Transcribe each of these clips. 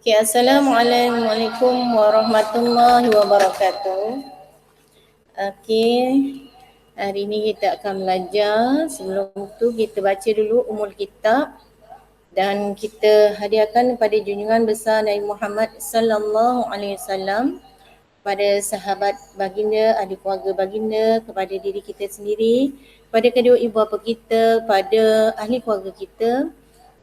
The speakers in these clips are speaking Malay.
Okay, Assalamualaikum warahmatullahi wabarakatuh. Okay, hari ini kita akan belajar. Sebelum tu kita baca dulu umul kitab dan kita hadiahkan kepada junjungan besar Nabi Muhammad sallallahu alaihi wasallam, kepada sahabat baginda, ahli keluarga baginda, kepada diri kita sendiri, kepada kedua ibu bapa kita, pada ahli keluarga kita,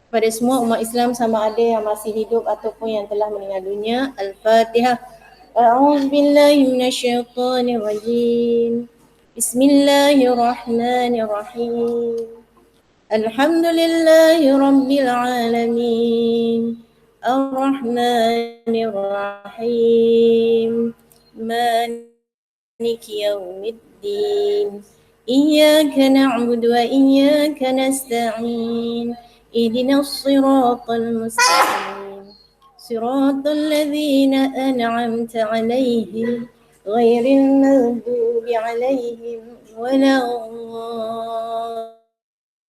pada semua umat Islam sama ada yang masih hidup ataupun yang telah meninggal dunia. Al-Fatihah. A'udzubillahi minasyaitonirrajim. Bismillahirrahmanirrahim. Alhamdulillahi rabbil alamin. Ar-Rahmanir-Rahim. Maliki yaumiddin. Iyyaka na'budu wa iyyaka nasta'in. اهدنا الصراط المستقيم صراط الذين أنعمت عليهم غير المغضوب عليهم ولا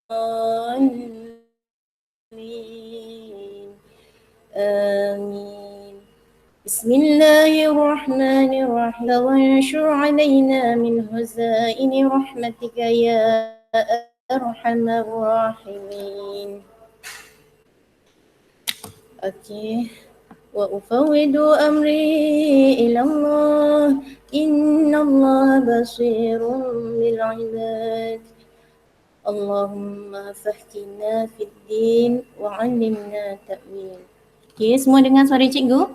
الضالين آمين. بسم الله الرحمن الرحيم وانشر علينا من خزائن رحمتك يا أرحم الراحمين. Okay. Wa ufawwidu amri ila Allah, inna Allah basirun bil ibad. Allahumma fahkina fid din wa 'allimna ta'wil. Okay, semua dengar suara cikgu?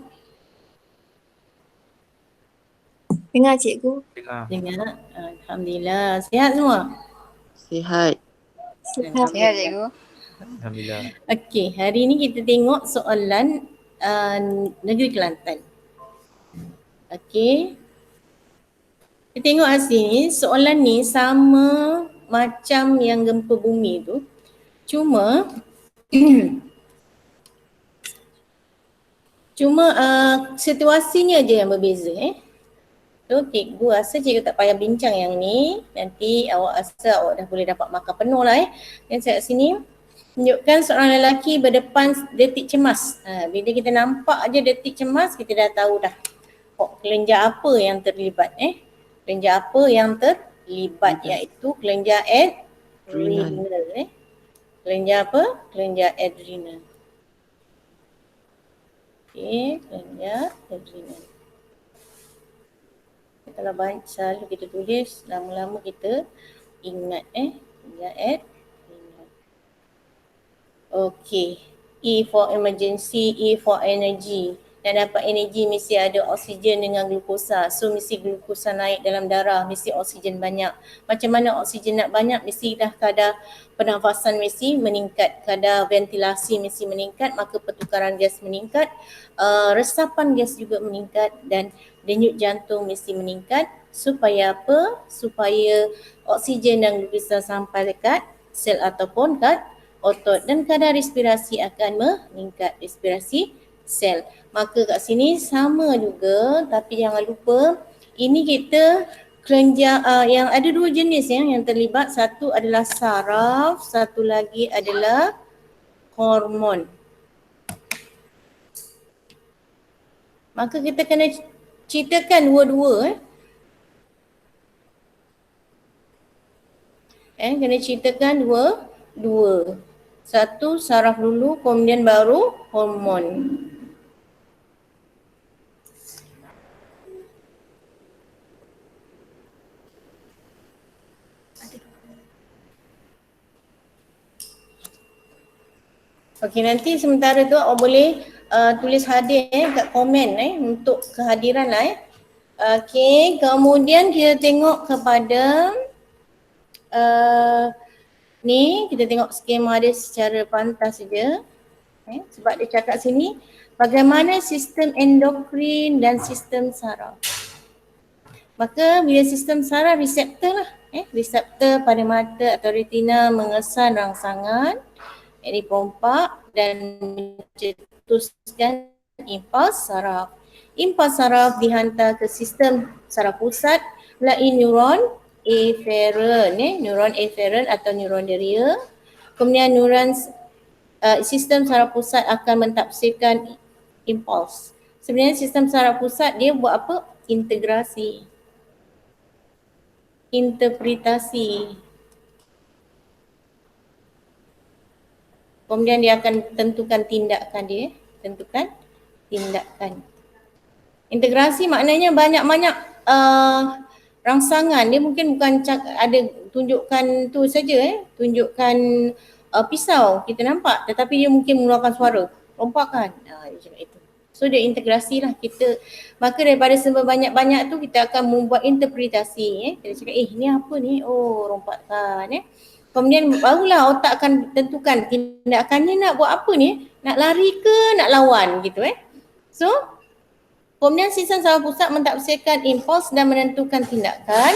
Dengar cikgu. Dengar. Alhamdulillah. Sihat semua? Sihat. Sihat cikgu. Alhamdulillah. Okey, hari ni kita tengok soalan negeri Kelantan. Okey. Kita tengok kat sini, soalan ni sama macam yang gempa bumi tu. Cuma situasinya je yang berbeza So cikgu rasa cikgu tak payah bincang yang ni. Nanti awak rasa awak dah boleh dapat markah penuh lah Dan saya kat sini tunjukkan seorang lelaki berdepan detik cemas. Bila kita nampak aja detik cemas, kita dah tahu dah kelenjar apa yang terlibat. Kelenjar apa yang terlibat iaitu kelenjar adrenal. Kelenjar apa? Kelenjar adrenal. Okey, kelenjar adrenal. Kalau selalu kita tulis, lama-lama kita ingat kelenjar adrenal. Okay, E for emergency, E for energy. Nak dapat energi mesti ada oksigen dengan glukosa. So mesti glukosa naik dalam darah, mesti oksigen banyak. Macam mana oksigen nak banyak? Mesti dah kadar pernafasan mesti meningkat, kadar ventilasi mesti meningkat, maka pertukaran gas meningkat, resapan gas juga meningkat dan denyut jantung mesti meningkat. Supaya apa? Supaya oksigen dan glukosa sampai dekat sel ataupun kat otot dan kadar respirasi akan meningkat, respirasi sel. Maka kat sini sama juga, tapi jangan lupa ini kita kelenjar yang ada dua jenis yang terlibat. Satu adalah saraf, satu lagi adalah hormon. Maka kita kena ceritakan dua-dua kena ceritakan dua. Satu saraf dulu, kemudian baru hormon. Okey, nanti sementara tu awak boleh tulis hadir kat komen untuk kehadiran lah Okey, kemudian kita tengok kepada ni, kita tengok skema dia secara pantas saja. Sebab dia cakap sini bagaimana sistem endokrin dan sistem saraf. Maka bila sistem saraf, reseptor lah. Reseptor pada mata atau retina mengesan rangsangan, dipompa dan mencetuskan impuls saraf. Impuls saraf dihantar ke sistem saraf pusat melalui neuron eferen, neuron eferen atau neuron deria. Kemudian neuron sistem saraf pusat akan mentafsirkan Impulse. Sebenarnya sistem saraf pusat dia buat apa? Integrasi. Interpretasi. Kemudian dia akan tentukan tindakan dia. Tentukan tindakan. Integrasi maknanya banyak-banyak rangsangan. Dia mungkin bukan ada tunjukkan tu saja tunjukkan pisau kita nampak, tetapi dia mungkin mengeluarkan suara, rompakan. Dia cakap itu. So dia integrasi lah kita. Maka daripada sebanyak-banyak tu kita akan membuat interpretasi. Kita cakap ni apa ni? Oh, rompakan. Kemudian barulah otak akan tentukan tindakannya nak buat apa ni? Nak lari ke nak lawan gitu So kemudian sistem saraf pusat mentafsirkan impuls dan menentukan tindakan.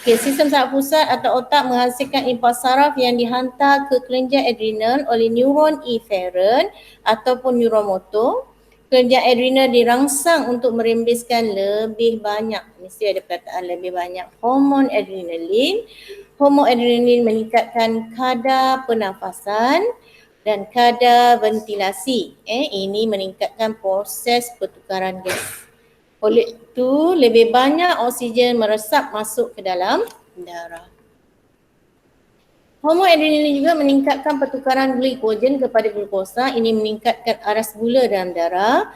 Sistem saraf pusat atau otak menghasilkan impuls saraf yang dihantar ke kelenjar adrenal oleh neuron efferent ataupun neuron motor. Kelenjar adrenal dirangsang untuk merembeskan lebih banyak, mesti ada perkataan lebih banyak, hormon adrenalin. Hormon adrenalin meningkatkan kadar pernafasan dan kadar ventilasi. Ini meningkatkan proses pertukaran gas. Oleh itu, lebih banyak oksigen meresap masuk ke dalam darah. Hormon adrenalin juga meningkatkan pertukaran glikogen kepada glukosa. Ini meningkatkan aras gula dalam darah.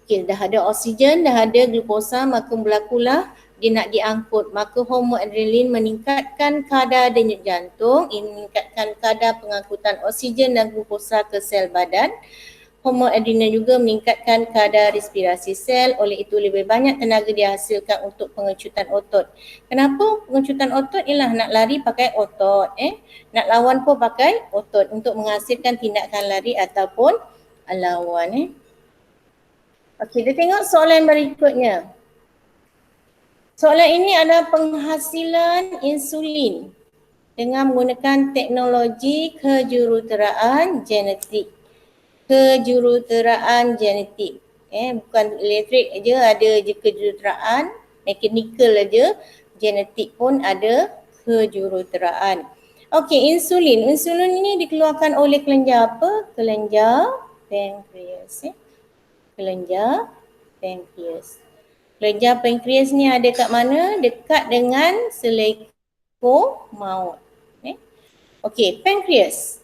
Dah ada oksigen, dah ada glukosa, maka berlakulah dia nak diangkut. Maka hormon adrenalin meningkatkan kadar denyut jantung. Ini meningkatkan kadar pengangkutan oksigen dan glukosa ke sel badan. Hormon adrenal juga meningkatkan kadar respirasi sel, oleh itu lebih banyak tenaga dihasilkan untuk pengecutan otot. Kenapa pengecutan otot? Ialah nak lari pakai otot, nak lawan pun pakai otot untuk menghasilkan tindakan lari ataupun lawan. Okey, kita tengok soalan berikutnya. Soalan ini adalah penghasilan insulin dengan menggunakan teknologi kejuruteraan genetik. Kejuruteraan genetik. Bukan elektrik aja ada je kejuruteraan, mechanical aja, genetik pun ada kejuruteraan. Okey, insulin. Insulin ini dikeluarkan oleh kelenjar apa? Kelenjar pankreas. Kelenjar pankreas. Kelenjar pankreas ni ada kat mana? Dekat dengan seleko maut. Okey, pankreas.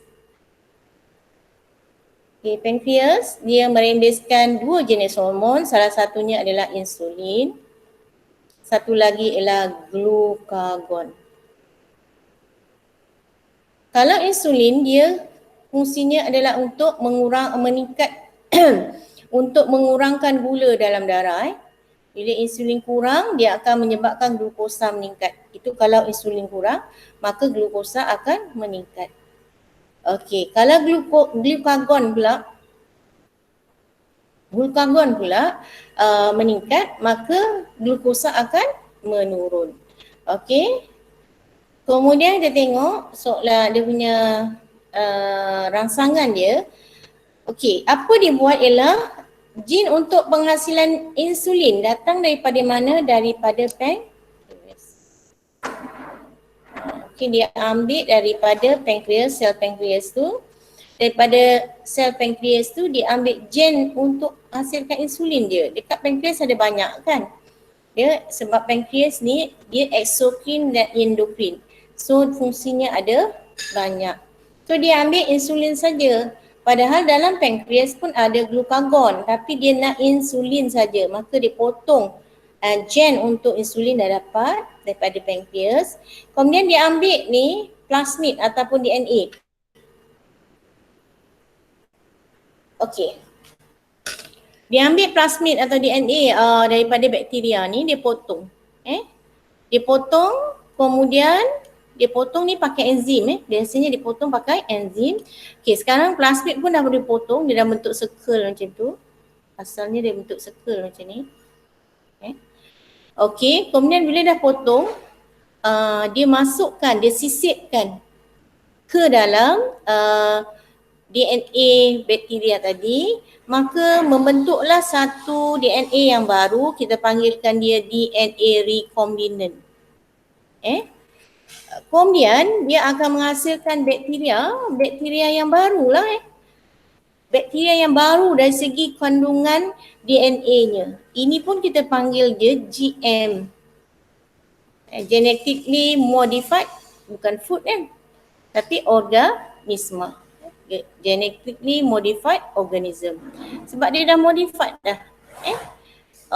Pankreas dia merembeskan dua jenis hormon, salah satunya adalah insulin, satu lagi ialah glukagon. Kalau insulin dia fungsinya adalah untuk untuk mengurangkan gula dalam darah. Bila insulin kurang dia akan menyebabkan glukosa meningkat. Itu kalau insulin kurang maka glukosa akan meningkat. Okey, kalau glukagon pula meningkat, maka glukosa akan menurun. Okey. Kemudian kita tengok soalan dia punya rangsangan dia. Okey, apa dia buat ialah jin untuk penghasilan insulin datang daripada mana? Daripada pankreas. Okay, dia ambil daripada pankreas, sel pankreas tu. Daripada sel pankreas tu dia ambil gen untuk hasilkan insulin dia. Dekat pankreas ada banyak kan. Dia sebab pankreas ni dia eksokrin dan endokrin. So fungsinya ada banyak. So dia ambil insulin saja. Padahal dalam pankreas pun ada glukagon tapi dia nak insulin saja. Maka dia potong gen untuk insulin dah dapat daripada pankreas. Kemudian dia ambil ni plasmid ataupun DNA. Okey. Dia ambil plasmid atau DNA daripada bakteria ni, dia potong. Dia potong, kemudian dia potong ni pakai enzim. Biasanya dia potong pakai enzim. Okey, sekarang plasmid pun dah boleh potong, dia dah bentuk circle macam tu. Asalnya dia bentuk circle macam ni. Okey, kemudian bila dah potong, dia masukkan, dia sisipkan ke dalam DNA bakteria tadi, maka membentuklah satu DNA yang baru, kita panggilkan dia DNA recombinant. Kemudian dia akan menghasilkan bakteria yang barulah. bakteria yang baru dari segi kandungan DNA-nya. Ini pun kita panggil dia GM. Genetically modified, bukan food kan, tapi organisme. Genetically modified organism. Sebab dia dah modified dah.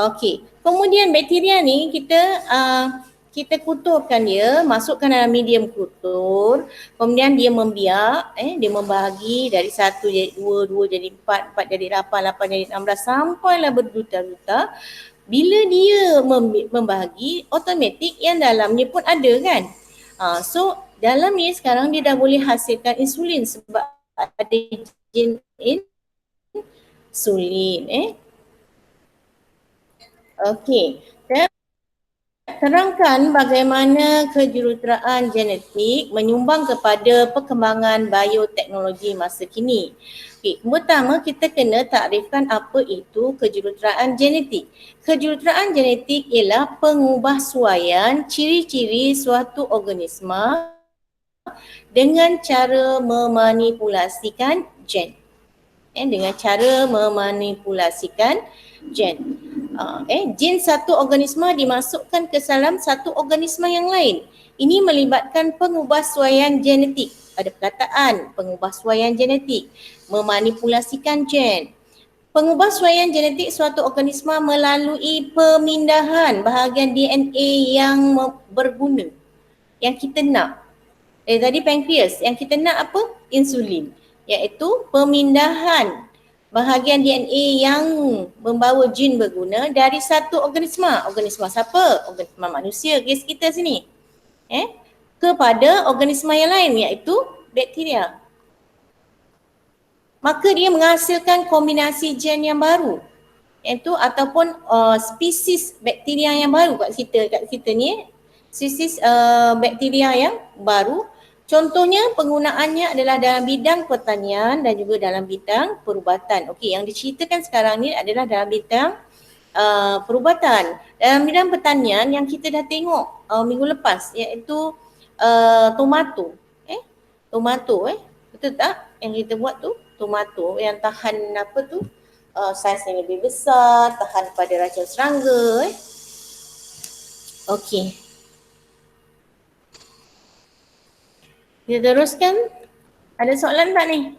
Okey. Kemudian bakteria ni kita kuturkan dia, masukkan dalam medium kutur, kemudian dia membiak, dia membahagi dari 1 jadi 2, 2 jadi 4, 4 jadi 8, 8 jadi 16 sampailah berduta-duta. Bila dia membahagi, automatik yang dalamnya pun ada kan. So dalam ni sekarang dia dah boleh hasilkan insulin sebab ada gen insulin. Okey. Terangkan bagaimana kejuruteraan genetik menyumbang kepada perkembangan bioteknologi masa kini. Okay, pertama kita kena takrifkan apa itu kejuruteraan genetik. Kejuruteraan genetik ialah pengubahsuaian ciri-ciri suatu organisma dengan cara memanipulasikan gen. Dengan cara memanipulasikan gen. Gen satu organisme dimasukkan ke dalam satu organisme yang lain. Ini melibatkan pengubahsuaian genetik. Ada perkataan pengubahsuaian genetik, memanipulasikan gen. Pengubahsuaian genetik suatu organisme melalui pemindahan bahagian DNA yang berguna, yang kita nak. Tadi pankreas, yang kita nak apa? Insulin, iaitu pemindahan bahagian DNA yang membawa jin berguna dari satu organisme. Organisme siapa? Organisme manusia, kes kita sini. Kepada organisme yang lain, iaitu bakteria. Maka dia menghasilkan kombinasi gen yang baru, iaitu ataupun spesies bakteria yang baru kat kita ni. Spesies bakteria yang baru. Contohnya penggunaannya adalah dalam bidang pertanian dan juga dalam bidang perubatan. Okey, yang diceritakan sekarang ni adalah dalam bidang perubatan. Dalam bidang pertanian yang kita dah tengok minggu lepas, iaitu tomato. Tomato, betul tak? Yang kita buat tu tomato yang tahan apa tu? Saiz yang lebih besar, tahan pada racun serangga. Okey. Kita teruskan. Ada soalan tak ni?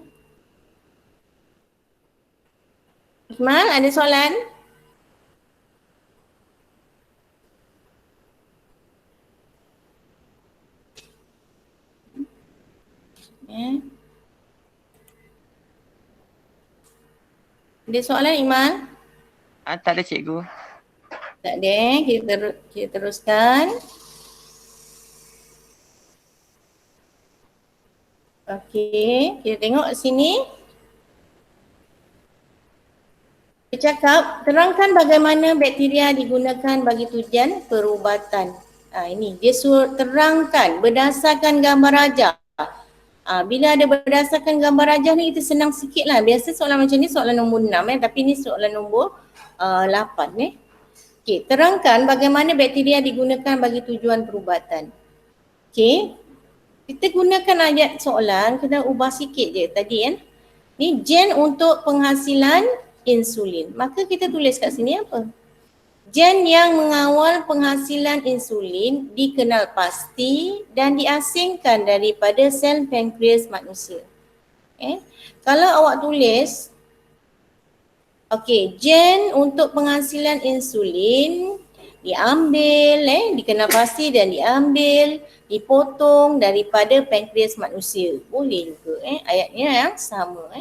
Ismail, ada soalan? Ada soalan Iman? Tak ada cikgu. Tak ada, kita teruskan. Okey, kita tengok sini. Dia cakap, terangkan bagaimana bakteria digunakan bagi tujuan perubatan. Ini, dia suruh terangkan berdasarkan gambar rajah. Bila ada berdasarkan gambar rajah ni kita senang sikit lah. Biasa soalan macam ni soalan nombor 6 tapi ni soalan nombor 8 Okey, terangkan bagaimana bakteria digunakan bagi tujuan perubatan. Okey, kita gunakan ayat soalan, kena ubah sikit je tadi kan. Ni gen untuk penghasilan insulin. Maka kita tulis kat sini apa? Gen yang mengawal penghasilan insulin dikenal pasti dan diasingkan daripada sel pankreas manusia. Kalau awak tulis, gen untuk penghasilan insulin diambil, dikenal pasti dan diambil, dipotong daripada pankreas manusia. Boleh juga, ayatnya yang sama.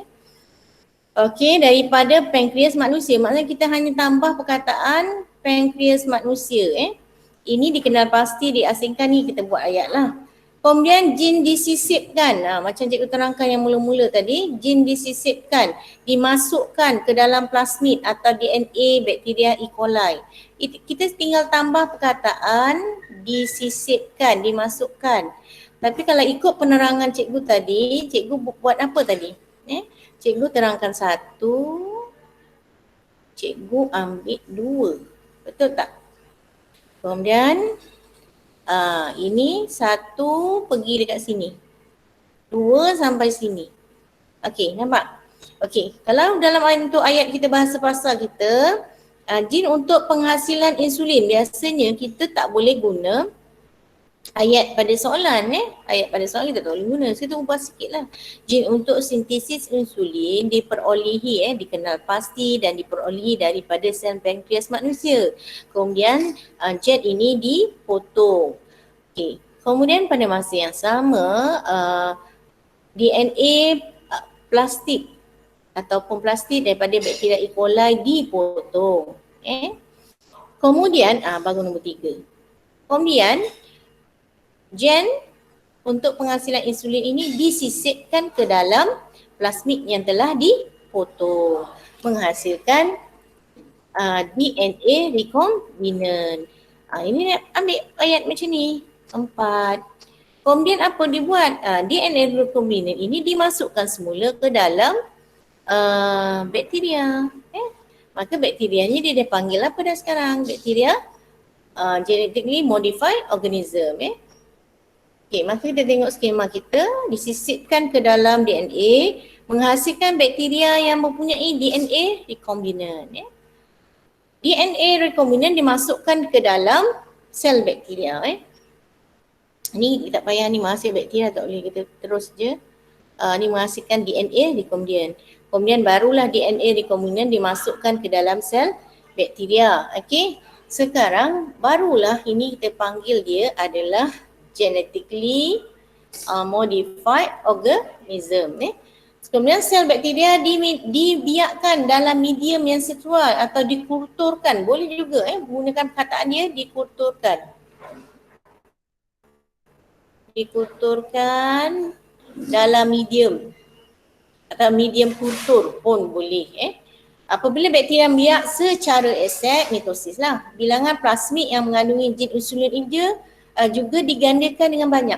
Daripada pankreas manusia. Maksudnya kita hanya tambah perkataan pankreas manusia. Ini dikenal pasti, diasingkan ni kita buat ayat lah. Kemudian jin disisipkan. Macam cikgu terangkan yang mula-mula tadi. Jin disisipkan, dimasukkan ke dalam plasmid atau DNA bakteria E. coli. Kita tinggal tambah perkataan disisipkan, dimasukkan. Tapi kalau ikut penerangan cikgu tadi, cikgu buat apa tadi? Cikgu terangkan 1, cikgu ambil 2. Betul tak? Kemudian ini 1 pergi dekat sini. 2 sampai sini. Okey, nampak? Okey, kalau dalam untuk ayat kita bahasa pasal kita, jin untuk penghasilan insulin, biasanya kita tak boleh guna ayat pada soalan ayat pada soalan kita tak boleh guna. Saya tu ubah sikit lah. Jin untuk sintesis insulin diperolehi dikenal pasti dan diperolehi daripada sel pankreas manusia. Kemudian jet ini dipotong. Okey. Kemudian pada masa yang sama DNA plastik ataupun plastik daripada bakteria E. coli dipotong. Kemudian baru nombor 3. Kemudian gen untuk penghasilan insulin ini disisipkan ke dalam plasmid yang telah dipotong, menghasilkan DNA recombinant. Ini ambil ayat macam ni, 4. Kemudian apa dibuat? DNA recombinant ini dimasukkan semula ke dalam bakteria. Maka bakterianya dia panggil apa dah sekarang? Bakteria genetically modified organism. Okey, maka kita tengok skema kita, disisipkan ke dalam DNA, menghasilkan bakteria yang mempunyai DNA recombinant. DNA recombinant dimasukkan ke dalam sel bakteria. Ni tak payah ni menghasil bakteria, tak boleh, kita terus je. Ni menghasilkan DNA recombinant. Kemudian barulah DNA recombinant dimasukkan ke dalam sel bakteria. Okey, sekarang barulah ini kita panggil dia adalah genetically modified organism. Kemudian sel bakteria dibiarkan dalam medium yang sesuai atau dikulturkan. Boleh juga gunakan perkataan dia dikulturkan. Dikulturkan dalam medium atau medium kultur pun boleh. Apabila bakteria biak secara aset, mitosis lah. Bilangan plasmid yang mengandungi gen insulin ini juga digandakan dengan banyak.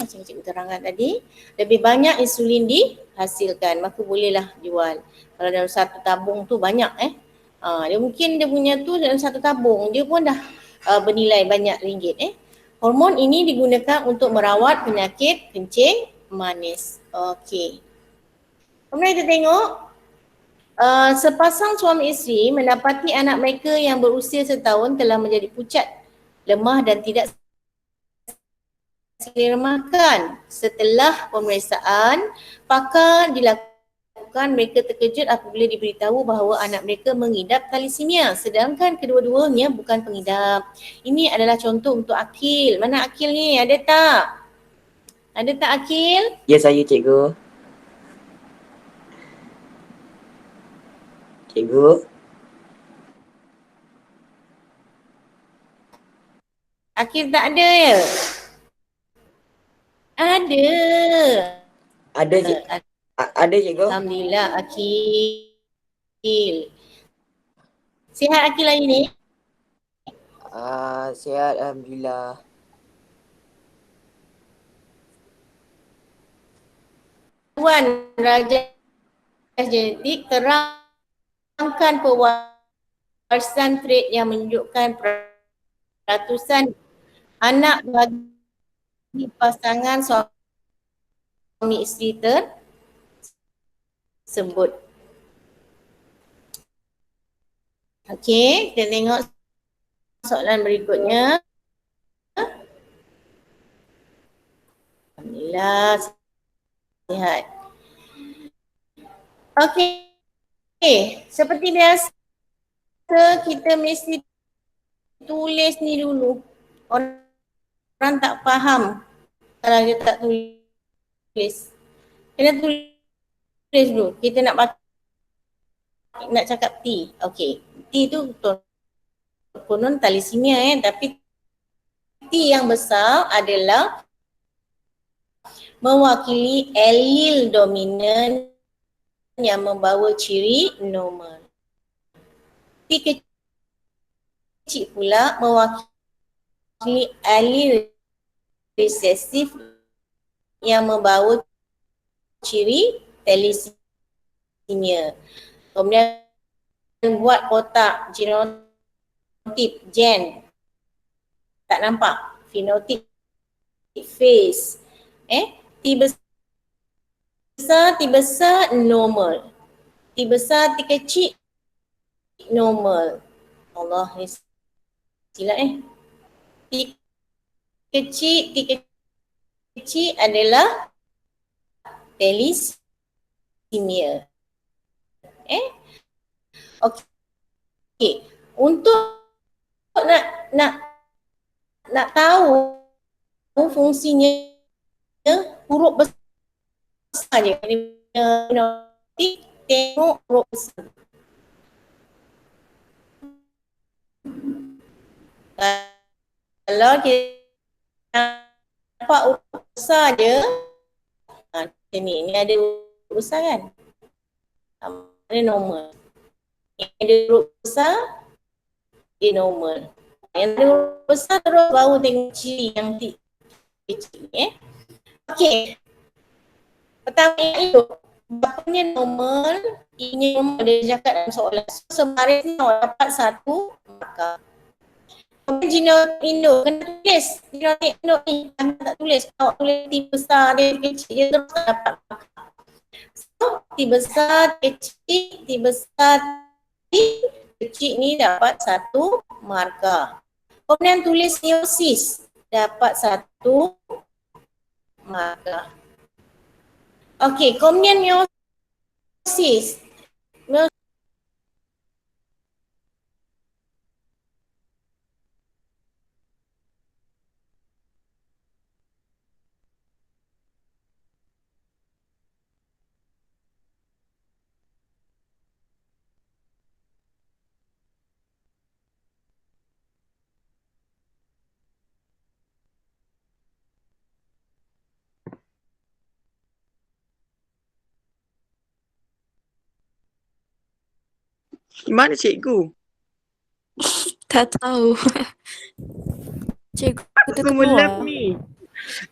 Macam cikgu terangkan tadi, lebih banyak insulin dihasilkan, maka bolehlah jual. Kalau dalam satu tabung tu banyak dia mungkin dia punya tu dalam satu tabung dia pun dah bernilai banyak ringgit. Hormon ini digunakan untuk merawat penyakit kencing manis. Okey. Kemudian kita tengok sepasang suami isteri mendapati anak mereka yang berusia setahun telah menjadi pucat, lemah dan tidak selera makan. Setelah pemeriksaan, pakar dilakukan, mereka terkejut apabila diberitahu bahawa anak mereka mengidap thalassemia, sedangkan kedua-duanya bukan pengidap. Ini adalah contoh untuk Akil. Mana Akil ni? Ada tak? Ada tak Akil? Ya, saya cikgu. Cikgu. Akil tak ada ya? Ada. Ada ada cikgu. Alhamdulillah Akil. Sihat Akil hari ni? Sihat alhamdulillah. Tuan Raja Genetik terangkan pewarisan trait yang menunjukkan ratusan anak bagi pasangan suami isteri tersebut. Okey, kita tengok soalan berikutnya. Alhamdulillah sihat. Okey, seperti biasa kita mesti tulis ni dulu. Orang tak faham kalau dia tak tulis. Kena tulis dulu. Kita nak cakap T. Okey. T tu konon thalassemia tapi T yang besar adalah mewakili allele dominan yang membawa ciri normal. T kecil pula mewakili allele resesif yang membawa ciri thalassemia. Kemudian buat kotak genotip gen. Tak nampak? Phenotype face. T besar besar, T besar, normal. T besar, T kecil, normal. Allah, ni silap T kecil adalah thalassemia. Okey. Untuk nak tahu fungsinya huruf besar je. Tengok huruf besar. Kalau kita nampak huruf besar je, macam ni ada huruf besar kan? Ada normal. Yang ada huruf besar, dia normal. Yang ada huruf besar terus baru tengok ciri yang kecil ni. Okey. Pertama yang itu, bapanya normal, inya normal, dia cakap dalam soalan. So, sebaris ni awak dapat 1 markah. Kemudian genotype kena tulis. Genotype ni, anda tak tulis. Awak tulis T besar, dia kecil, dia terus tak dapat markah. So, T besar, kecil, T besar, T kecil ni dapat 1 markah. Kemudian tulis meiosis, dapat 1 markah. Okey, kemudian meiosis. Mana cikgu? Tak tahu. Cikgu kita Semua lab keluar. ni.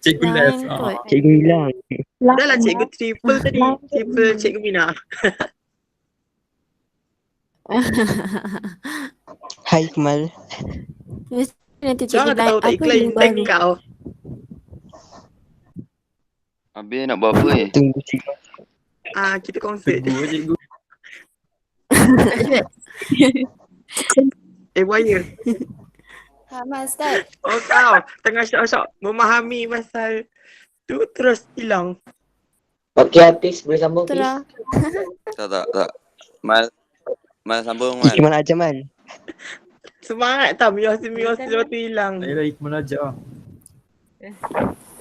Cikgu Lain left. kot. Cikgu hilang. Dah lah cikgu triple tadi. Triple cikgu Mina. Hai Kemal. Nanti cikgu Jangan lain tahu tak apa iklan cikgu tag baru. kau. Habis nak buat apa ni? Tunggu cikgu. Kita konsert. Cikgu. Wire. Mak Ustaz. Oh kau tengah syok-syok memahami pasal tu terus hilang. Okey artis boleh sambung please. Terah. Tak. Mal sambung Mal. Ikmal aja man. Semangat tau meiosis lepas tu hilang. Saya lagi menajar.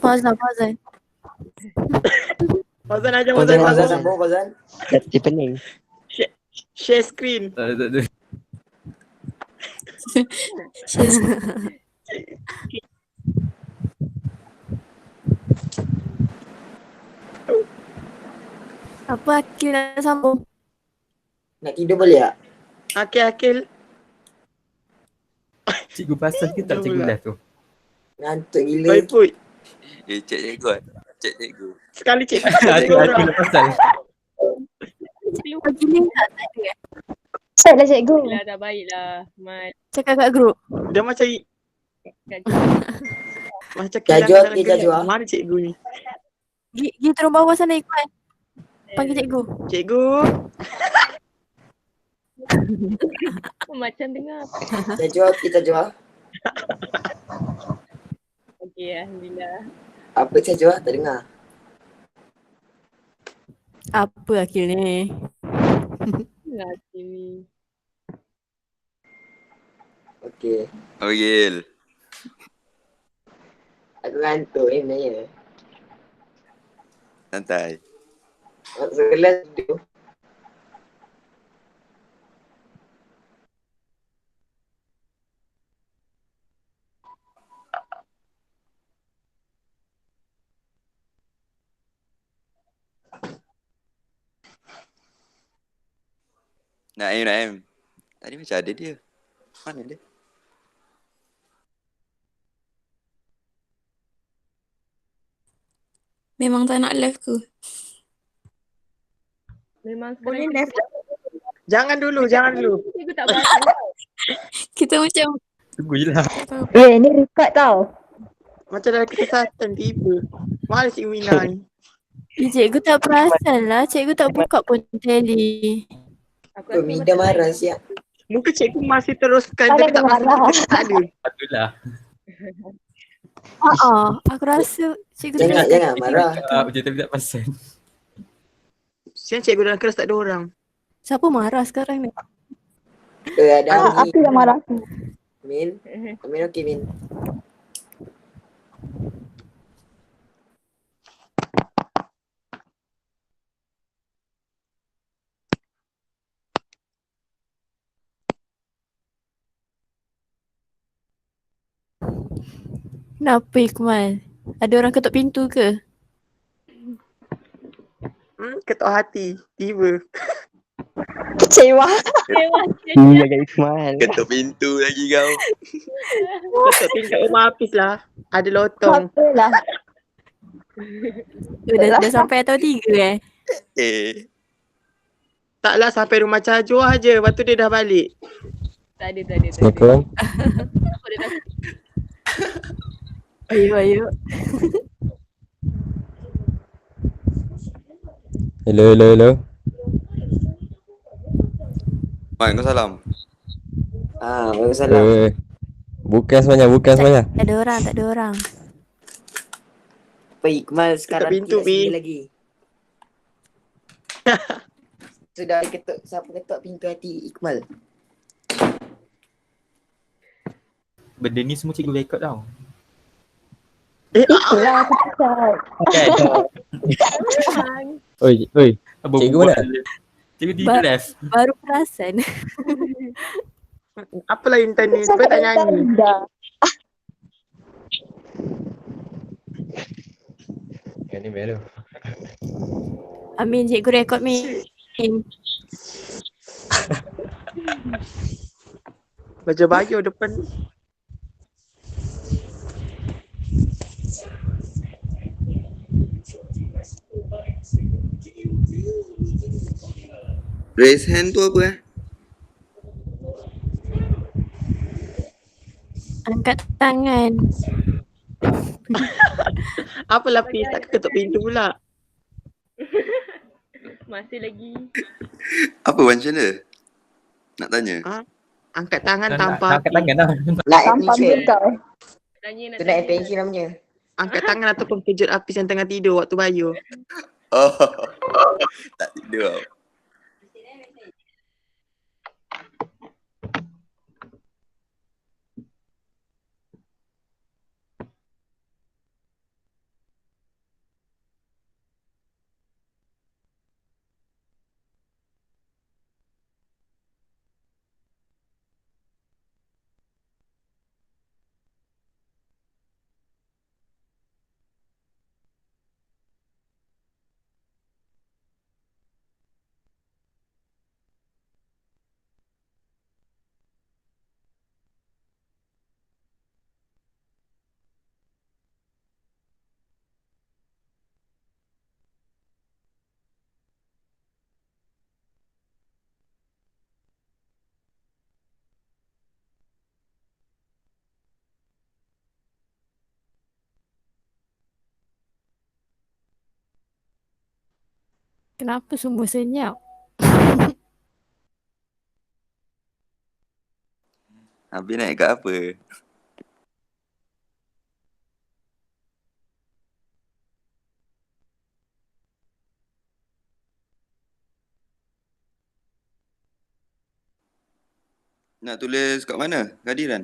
Pause. Fazan aja Fazan Fazan. sambung Fazan. Jadi pening. Share screen. Tak ada. Apa Akil nak sambung? Nak tidur boleh tak? Akil. Cikgu pasal ke tak cikgu left tu? Ngantuk gila. Oi put. Cek cikgu kan? Cek cikgu. Sekali cik. Aku pasal. Cikgu pagi ni tak ada kan? Set lah cikgu. Dah dah baiklah. Mat Cakap kat grup. Dia macam kat macam Jajua, kehilangan dia jajua. Mana cikgu ni? Pergi turun bawah sana Iqbal. Panggil cikgu. Cikgu. macam dengar. Jajua kita jua. Okey, alhamdulillah. Apa Jajua? Tak dengar. Apa Akil ni? Dengar sini. Okey. Ogil. Aku ngantuk sebenarnya. Santai. Masuk kelas tu. Naim. Tadi macam ada dia. Mana dia? Memang tak nak live ke? Memang Boleh sekarang left. Jangan dulu. cikgu tak baca. Kita macam Tunggu je lah. Ni record tau. Macam dalam kesesatan tiba. Mana Cik Mina ni? Cikgu tak perasan lah. Cikgu tak buka pun tally. Aku Oh, rasa Mida macam marah lain. siap. Mungkin cikgu masih teruskan tapi tak masuk kita tak ada. Itulah. Aku rasa cikgu Jangan, teruskan. jangan marah. Macam tapi tak perasan. Siang cikgu dalam kelas tak ada orang. Siapa marah sekarang ni? Ada Amin. Aku yang marah. Min. Amin okey Min. Kenapa Iqmal? Ada orang ketuk pintu ke? Ketuk hati. Tiba. Kecewa. Dewa. Ketuk pintu lagi kau. Ketuk pintu rumah Hafiz lah. Ada lotong. Apalah. Dah sampai atau 3 Taklah sampai rumah Cajuah je. Lepas tu dia dah balik. Tak ada, tak ada. Assalamualaikum. Aku dia dah Ayo. Hello. Waalaikumsalam. Waalaikumsalam. Bukan semuanya. Tak ada orang. Apa Iqmal sekarang pintu, tidak sini Bi. lagi. Sudah ketuk, siapa ketuk pintu hati Iqmal? Benda ni semua cikgu rekod tau. Itulah aku cakap. Kan? Oi. Abang Cikgu buat mana? je. Cikgu tidur left. Baru perasan. Apalah Intan ni? Sebab tak nyanyi. Yang ni baru. Amin, cikgu rekod Min. Baju baju depan. Raise hand tu apa Angkat tangan. Apalah Fiz tak ketuk pintu pula. masih lagi. Apa macam mana? Nak tanya? Angkat tangan Nak tanpa angkat tangan lah. Nak Tampang attention. je kau. Tanya nak Tu nak tanya. attention namanya. angkat tangan ataupun kejut Hafiz yang tengah tidur waktu bayu. Oh, tak tidur tau. Kenapa semua senyap? Habis naik kat apa? Nak tulis kat mana? Kehadiran?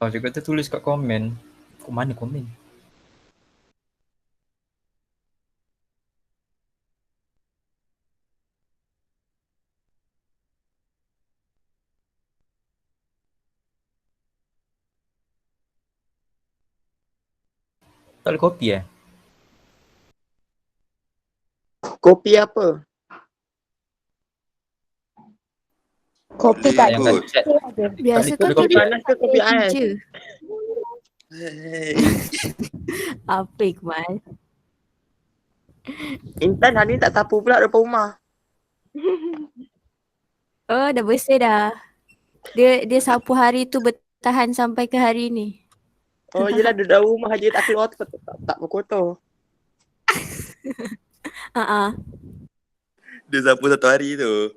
Oh, cikgu kata tulis kat komen. Kok mana komen? Tak ada kopi Kopi apa? Kopi Boleh tak Yang ada. kot. kat chat. Biasa Tak kau boleh Kopi tidur panas ke kopi ais? je. Hey. Apa Iqmal? Intan hari ni tak sapu pula depan rumah. Oh, dah bersih dah. Dia sapu hari tu bertahan sampai ke hari ni. Oh yelah duduk rumah je tak keluar tak berkotor. Dia sapu satu hari tu.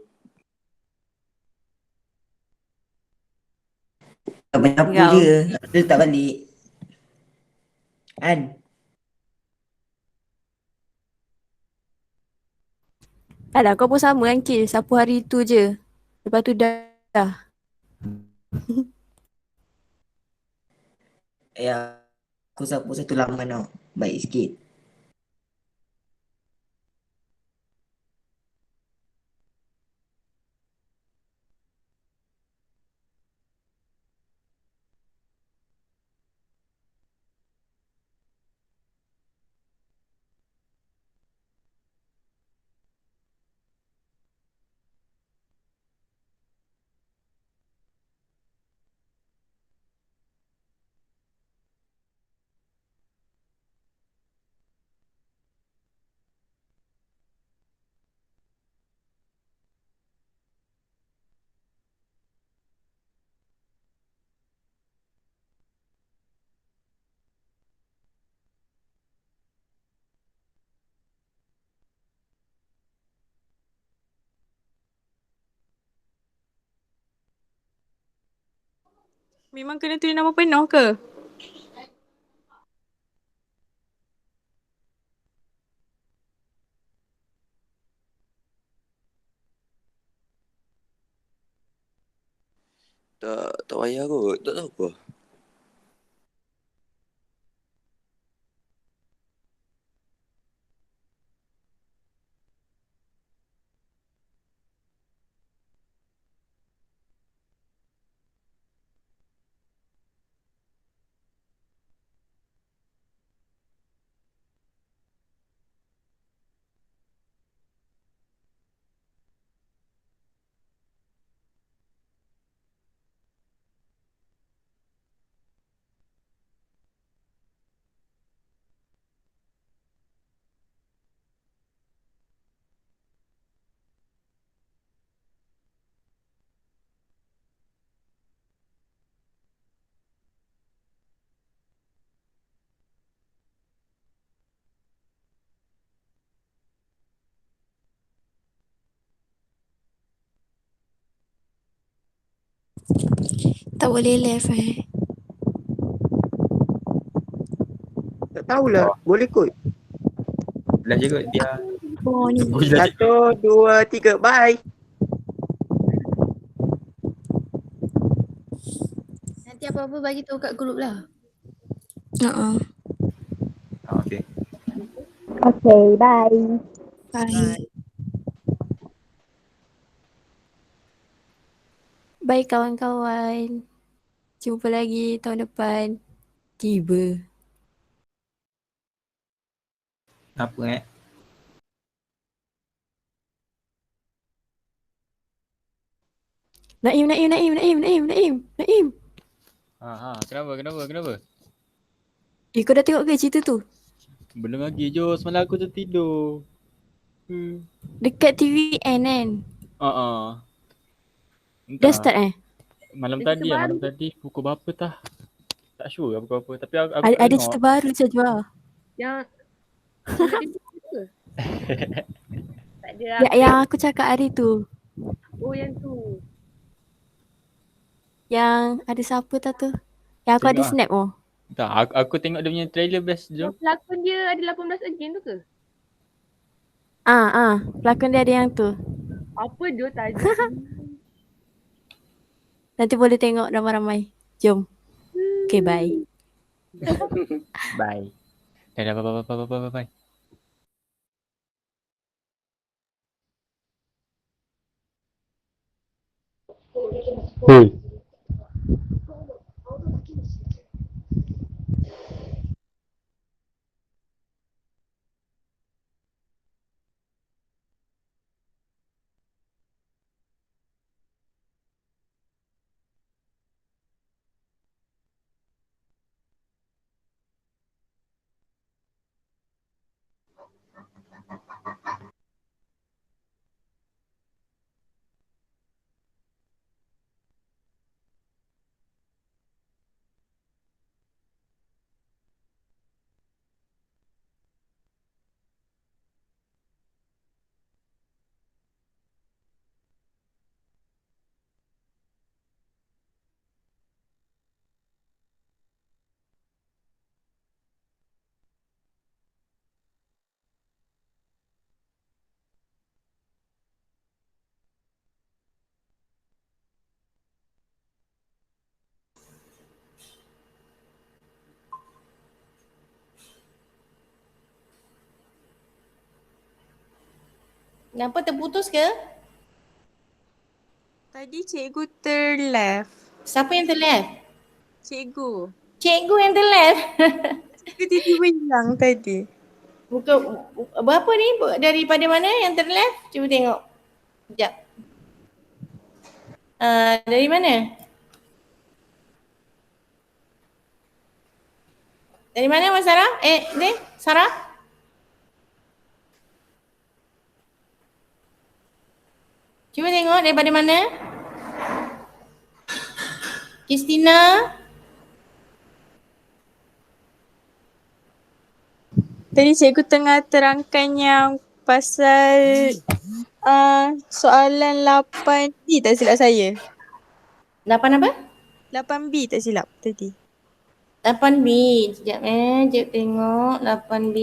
Tak banyak apa Kau. je. Dia tak balik. Kan? Alah, kau pun sama kan, Kil. Sapu hari tu je. Lepas tu dah. Ya, aku sapu satu laman tau. Baik sikit. Memang kena tulis nama penuh ke? Tak payah kot. Tak tahu apa. Tak boleh left Tak tahulah. Boleh kot. Belah je kot biar. Oh ni. Oh, belah je. 1, 2, 3. Bye. Nanti apa-apa bagi tahu kat grup lah. Okay. Okay, bye. Bye. Bye kawan-kawan. Jumpa lagi tahun depan. Tiba. Apa Naim. Kenapa? Kau dah tengok ke cerita tu? Belum lagi, Jo. Semalam aku tertidur. Dekat TVN kan? Entah. Dah start Malam Cerita baru. tadi pukul berapa tah? Tak sure pukul berapa. Tapi aku Ada tengok. cerita baru saja. Yang nak tidur ke? Tak ada Ya, yang aku cakap hari tu. Oh yang tu. Yang ada siapa tak tu? Yang aku Tengok ada lah. snap oh. Tak, aku tengok dia punya trailer best, Jo. Yang pelakon dia ada 18 again tu ke? Pelakon dia ada yang tu. Apa Jo tajuk? Nanti boleh tengok ramai-ramai. Jom. Okay, bye. Bye. Dah, bye. Hei. Kenapa terputus ke? Tadi cikgu terleft. Siapa yang terleft? Cikgu. Cikgu yang terleft. Cikgu tiba-tiba hilang tadi. Berapa ni? Daripada mana yang terleft? Cuba tengok. Sekejap. Dari mana? Dari mana Mas Sarah? Sarah? Cuba tengok daripada mana? Kristina? Tadi cikgu tengah terangkan yang pasal soalan 8B tak silap saya. 8 apa? 8B tak silap tadi. 8B. Sekejap Sekejap tengok 8B.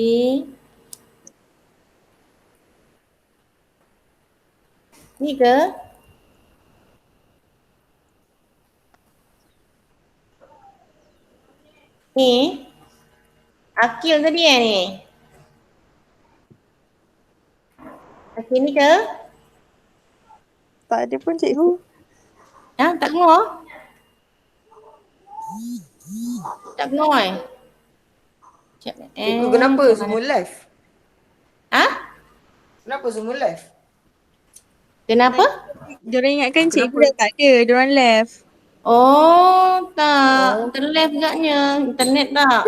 Ni ke? Ni? Akil tadi ni? Akil ni ke? Tak ada pun cikgu. Tak keluar? Tak keluar Cikgu kenapa semua live? Kenapa semua live? Kenapa? Diorang ingatkan cikgu dah tak ada, diorang left. Oh, tak. Terleft agaknya. Internet tak.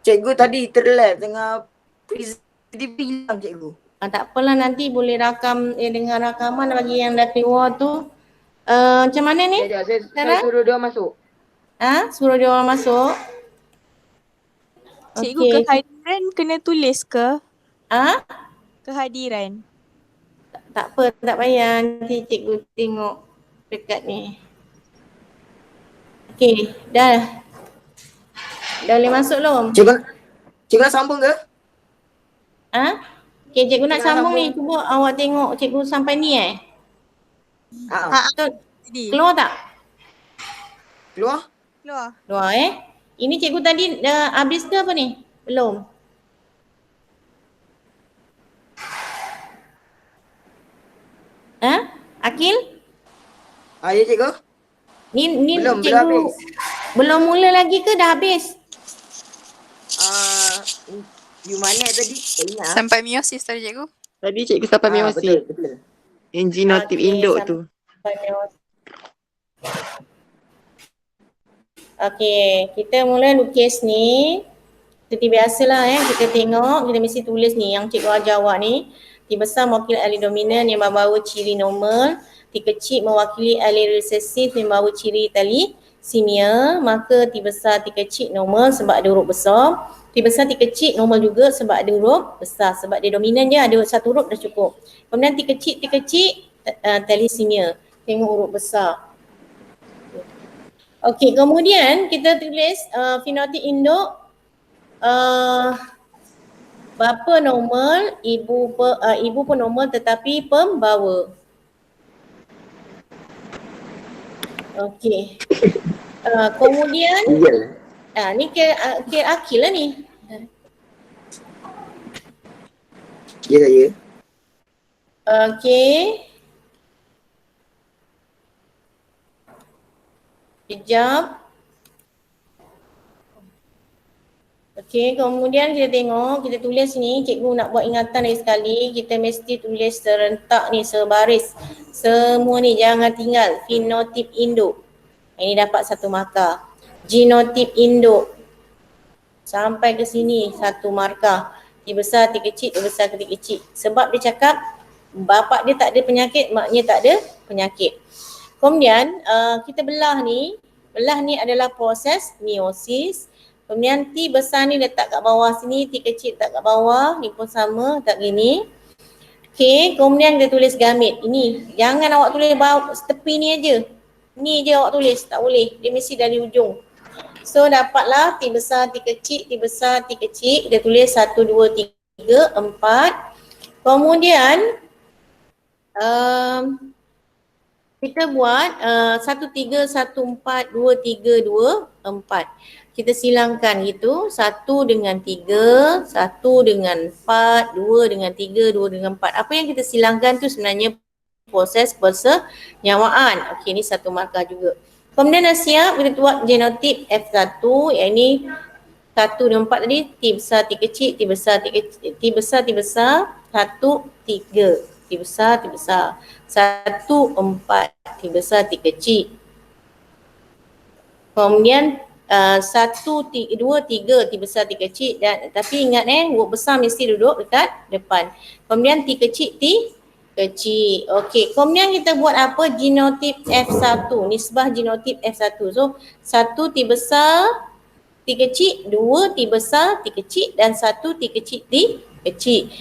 Cikgu tadi terlive tengah present hilang cikgu. Tak apalah, nanti boleh rakam dengan rakaman bagi yang dah keluar tu. Macam mana ni? Saya suruh dia masuk. Suruh dia orang masuk. Cikgu kehadiran kena tulis ke? Kehadiran. Tak apa, tak payah. Nanti cikgu tengok dekat ni. Okey, dah. Dah boleh masuk belum? Cikgu nak sambung ke? Okey, cikgu nak sambung ni. Cuba awak tengok cikgu sampai ni Keluar tak? Keluar? Keluar. Ini cikgu tadi dah habis ke apa ni? Belum. Akil? Ya cikgu. Ni belum cikgu habis. belum mula lagi ke dah habis? You mana tadi? Tak ingat. Sampai meiosis tadi cikgu. Tadi cikgu sampai meiosis. Betul. Yang genotip induk tu. Okey, kita mula lukis ni. Seperti biasalah kita tengok, kita mesti tulis ni yang cikgu ajar awak ni. T besar mewakili alel dominan yang membawa ciri normal, T kecil mewakili alel resesif yang membawa ciri thalassemia, maka T besar T kecil normal sebab ada huruf besar. T besar T kecil normal juga sebab ada huruf besar, sebab dia dominan je ada satu huruf dah cukup. Kemudian T kecil thalassemia, tengok huruf besar. Okey, kemudian kita tulis fenotip induk. Bapa normal, ibu pun normal tetapi pembawa. Okey. Kemudian ni kira Akil lah ni. Ya saya. Okey. Sekejap. Okey, kemudian kita tengok, kita tulis ni, cikgu nak buat ingatan lagi sekali, kita mesti tulis serentak ni, sebaris. Semua ni jangan tinggal. Fenotip induk. Ini dapat satu markah. Genotip induk. Sampai ke sini satu markah. T besar, T kecil, T besar, T kecil. Sebab dia cakap bapak dia tak ada penyakit, maknya tak ada penyakit. Kemudian kita belah ni adalah proses meiosis. Kemudian T besar ni letak kat bawah sini, T kecil letak kat bawah, ni pun sama, tak gini. Okey, kemudian kita tulis gamit. Ini, jangan awak tulis bawah tepi ni aja. Ni je awak tulis, tak boleh. Dia mesti dari ujung. So dapatlah T besar, T kecil, T besar, T kecil. Kita tulis 1, 2, 3, 4. Kemudian kita buat 1, 3, 1, 4, 2, 3, 2, 4. kita silangkan gitu, 1 dengan 3, 1 dengan 4, 2 dengan 3, 2 dengan 4. Apa yang kita silangkan tu sebenarnya proses persenyawaan. Okey, ni satu markah juga. Kemudian dah siap, kita buat genotip F1, yang ni 1 dan 4 tadi, T besar, T kecil, T besar, T kecil, T besar, T besar, 1, 3, T besar, T besar, 1, 4, T besar, T kecil. Kemudian 1, 2, 3, T besar, T kecil, dan tapi ingat huruf besar mesti duduk dekat depan. Kemudian T kecil, T kecil. Okey, kemudian kita buat apa? Genotip F1, nisbah genotip F1. So 1 T besar, T kecil, 2 T besar, T kecil, dan 1 T kecil, T kecil.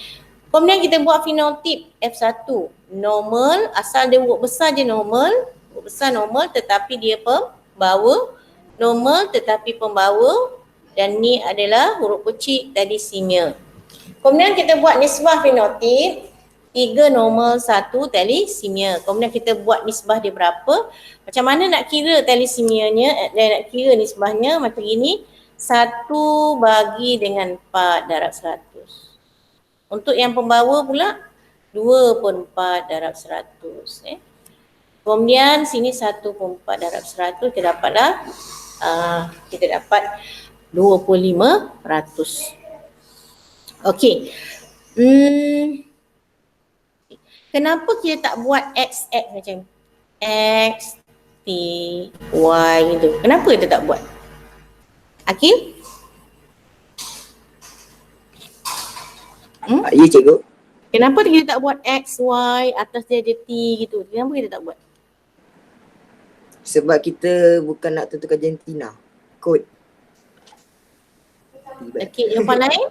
Kemudian kita buat fenotip F1, normal, asal dia huruf besar je normal, huruf besar normal tetapi dia pembawa, normal tetapi pembawa, dan ni adalah huruf kecil tadi simia. Kemudian kita buat nisbah fenotip, 3 normal, 1 talisimia. Kemudian kita buat nisbah dia berapa. Macam mana nak kira talisimianya dan nak kira nisbahnya macam ini. 1 bagi dengan 4 darab 100. Untuk yang pembawa pula 2/4 darab 100. Kemudian sini 1/4 darab 100 kita dapatlah kita dapat 25%. Okey. Kenapa kita tak buat XX macam X, T, Y gitu? Kenapa kita tak buat? Akil? Ya cikgu. Kenapa kita tak buat X, Y, atas dia ada T gitu? Kenapa kita tak buat? Sebab kita bukan nak tentukan jantina. Kod. Okey, jawapan lain?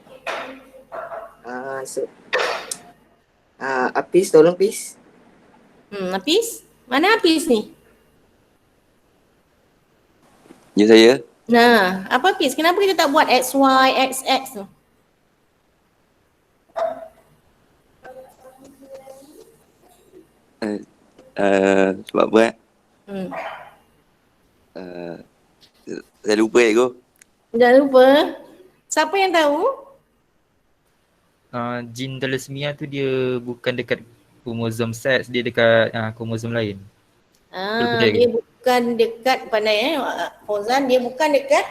Apis, tolong Apis. Apis? Mana Apis ni? Ya saya. Nah, apa Apis? Kenapa kita tak buat X, Y, XX tu? Sebab apa saya lupa cikgu. Dah lupa? Siapa yang tahu? Gene thalassemia tu dia bukan dekat kromosom sex, dia dekat kromosom lain. Dia bukan dekat pandai Fauzan, dia bukan dekat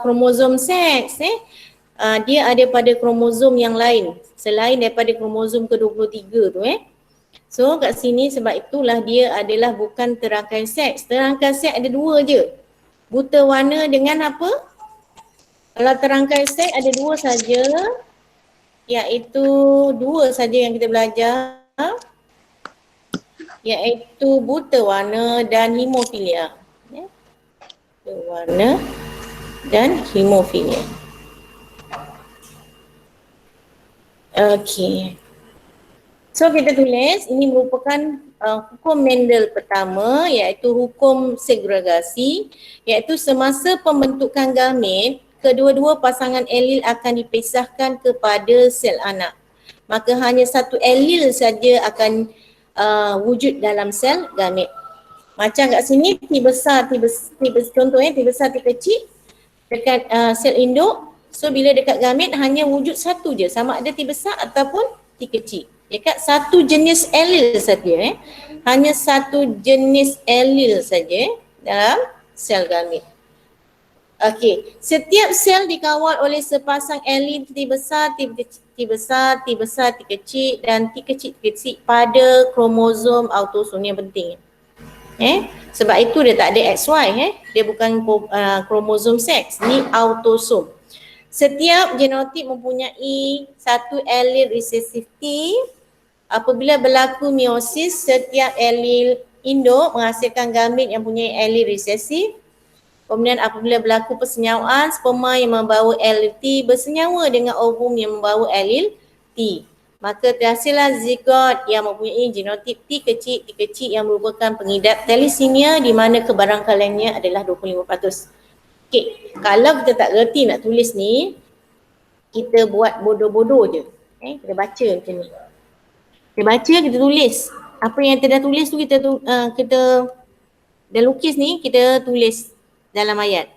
kromosom seks dia ada pada kromosom yang lain selain daripada kromosom ke-23 tu So kat sini sebab itulah dia adalah bukan terangkai seks. Terangkai seks ada 2 je. Buta warna dengan apa? Kalau terangkai seks ada 2 saja, iaitu 2 saja yang kita belajar, iaitu buta warna dan hemofilia. Buta warna dan hemofilia. Okey. So kita tulis ini merupakan hukum Mendel pertama, iaitu hukum segregasi, iaitu semasa pembentukan gamet, kedua-dua pasangan alel akan dipisahkan kepada sel anak. Maka hanya satu alel saja akan wujud dalam sel gamet. Macam kat sini T besar, contohnya T besar, T kecil dekat sel induk. So bila dekat gamet hanya wujud satu je, sama ada T besar ataupun T kecil. Dekat satu jenis alel saja, hanya satu jenis alel saja dalam sel gamet. Okey, setiap sel dikawal oleh sepasang alel T besar, T besar, T besar, T kecil dan T kecil pada kromosom autosom. Yang penting. Sebab itu dia tak ada XY, dia bukan kromosom seks, ni autosom. Setiap genotip mempunyai satu alel resesif T. Apabila berlaku meiosis, setiap alel induk menghasilkan gamet yang mempunyai alel resesif. Kemudian apabila berlaku persenyawaan, sperma yang membawa alel T bersenyawa dengan ovum yang membawa alel T. Maka terhasillah zigot yang mempunyai genotip T kecil yang merupakan pengidap thalassemia di mana kebarangkaliannya adalah 25%. Okey, kalau kita tak reti nak tulis ni, kita buat bodoh-bodoh je. Kita baca macam ni. Kita baca, kita tulis. Apa yang kita dah tulis tu kita dah lukis ni, kita tulis dalam ayat.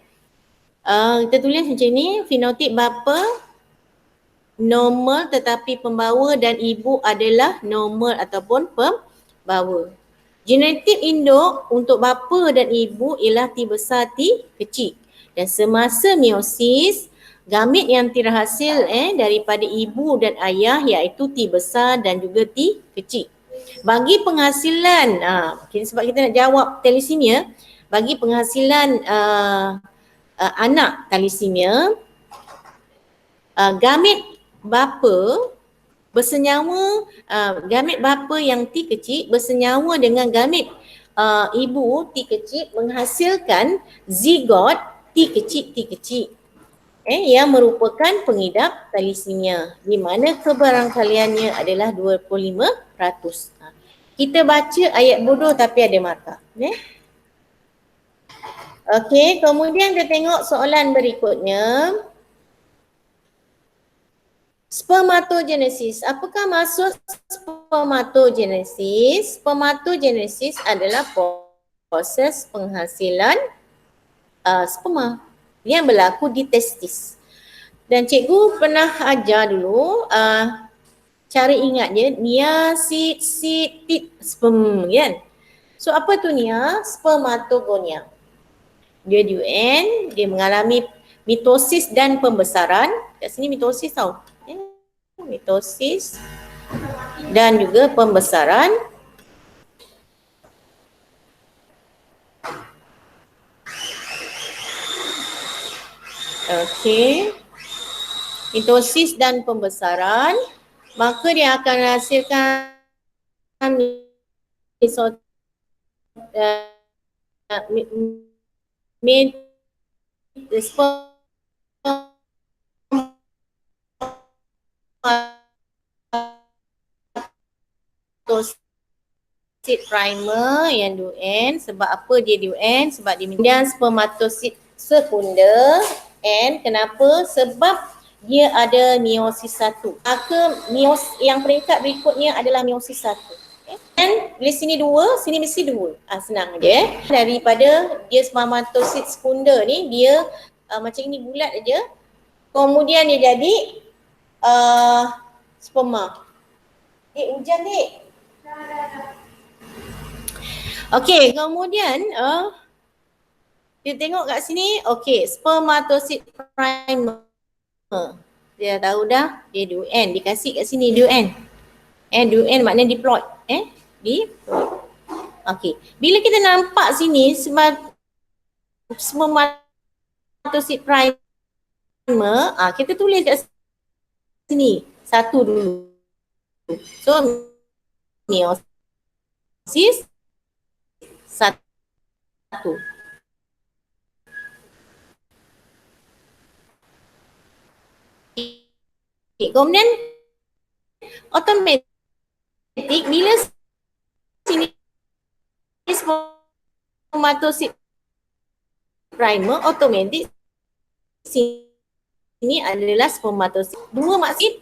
Kita tulis macam ni, fenotip bapa normal tetapi pembawa dan ibu adalah normal ataupun pembawa. Genotyp induk untuk bapa dan ibu ialah T besar T kecil. Dan semasa meiosis, gamit yang terhasil daripada ibu dan ayah iaitu T besar dan juga T kecil. Bagi penghasilan, sebab kita nak jawab thalassemia, bagi penghasilan anak thalassemia, gamit bapa bersenyawa, gamit bapa yang T kecil bersenyawa dengan gamit ibu T kecil menghasilkan zigot T kecil yang merupakan pengidap thalassemia, di mana kebarangkaliannya adalah 25%. Kita baca ayat bodoh tapi ada markah. Okey, kemudian kita tengok soalan berikutnya. Spermatogenesis. Apakah maksud spermatogenesis? Spermatogenesis adalah proses penghasilan sperma yang berlaku di testis. Dan cikgu pernah ajar dulu cara ingat dia, niacitic sperm kan. So apa tu nia? Spermatogonia. Dia di UN, dia mengalami mitosis dan pembesaran. Kat sini mitosis tau. Mitosis dan juga pembesaran. Okey. Mitosis dan pembesaran, maka dia akan hasilkan spermatosit primer yang DUN. Sebab apa dia DUN? Sebab dia kemudian spermatosit sekunder. And kenapa? Sebab dia ada meiosis 1. Maka yang peringkat berikutnya adalah meiosis 1. Dan di sini 2, sini mesti 2. Senang je. Daripada dia spermatosit sekunder ni, dia macam ni bulat aja. Kemudian dia jadi sperma. Hujan dik. Okey, kemudian kita tengok kat sini, okey, spermatosit primer. Dia tahu dah, dia DUN, dikasih kat sini DUN. DUN maknanya diploid, diploid. Okey, bila kita nampak sini spermatosit primer, kita tulis kat sini 1 dulu. So meiosis 1. Kemudian automatik bila sini spermatosit primer, automatik sini adalah spermatosit. 2 maksud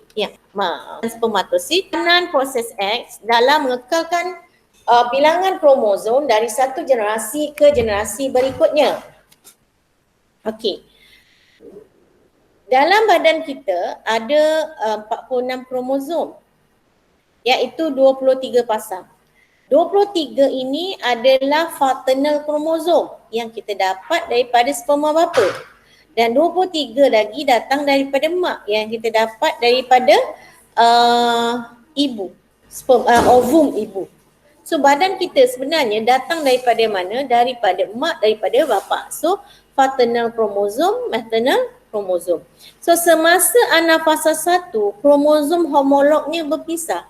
spermatosit non proses X dalam mengekalkan bilangan kromosom dari satu generasi ke generasi berikutnya. Okey. Dalam badan kita ada 46 kromosom, iaitu 23 pasang. 23 ini adalah paternal kromosom yang kita dapat daripada sperma bapa. Dan 23 lagi datang daripada mak yang kita dapat daripada ibu, ovum ibu. So badan kita sebenarnya datang daripada mana? Daripada mak, daripada bapa. So paternal kromosom, maternal kromosom. So semasa anafasa 1, kromosom homolognya berpisah.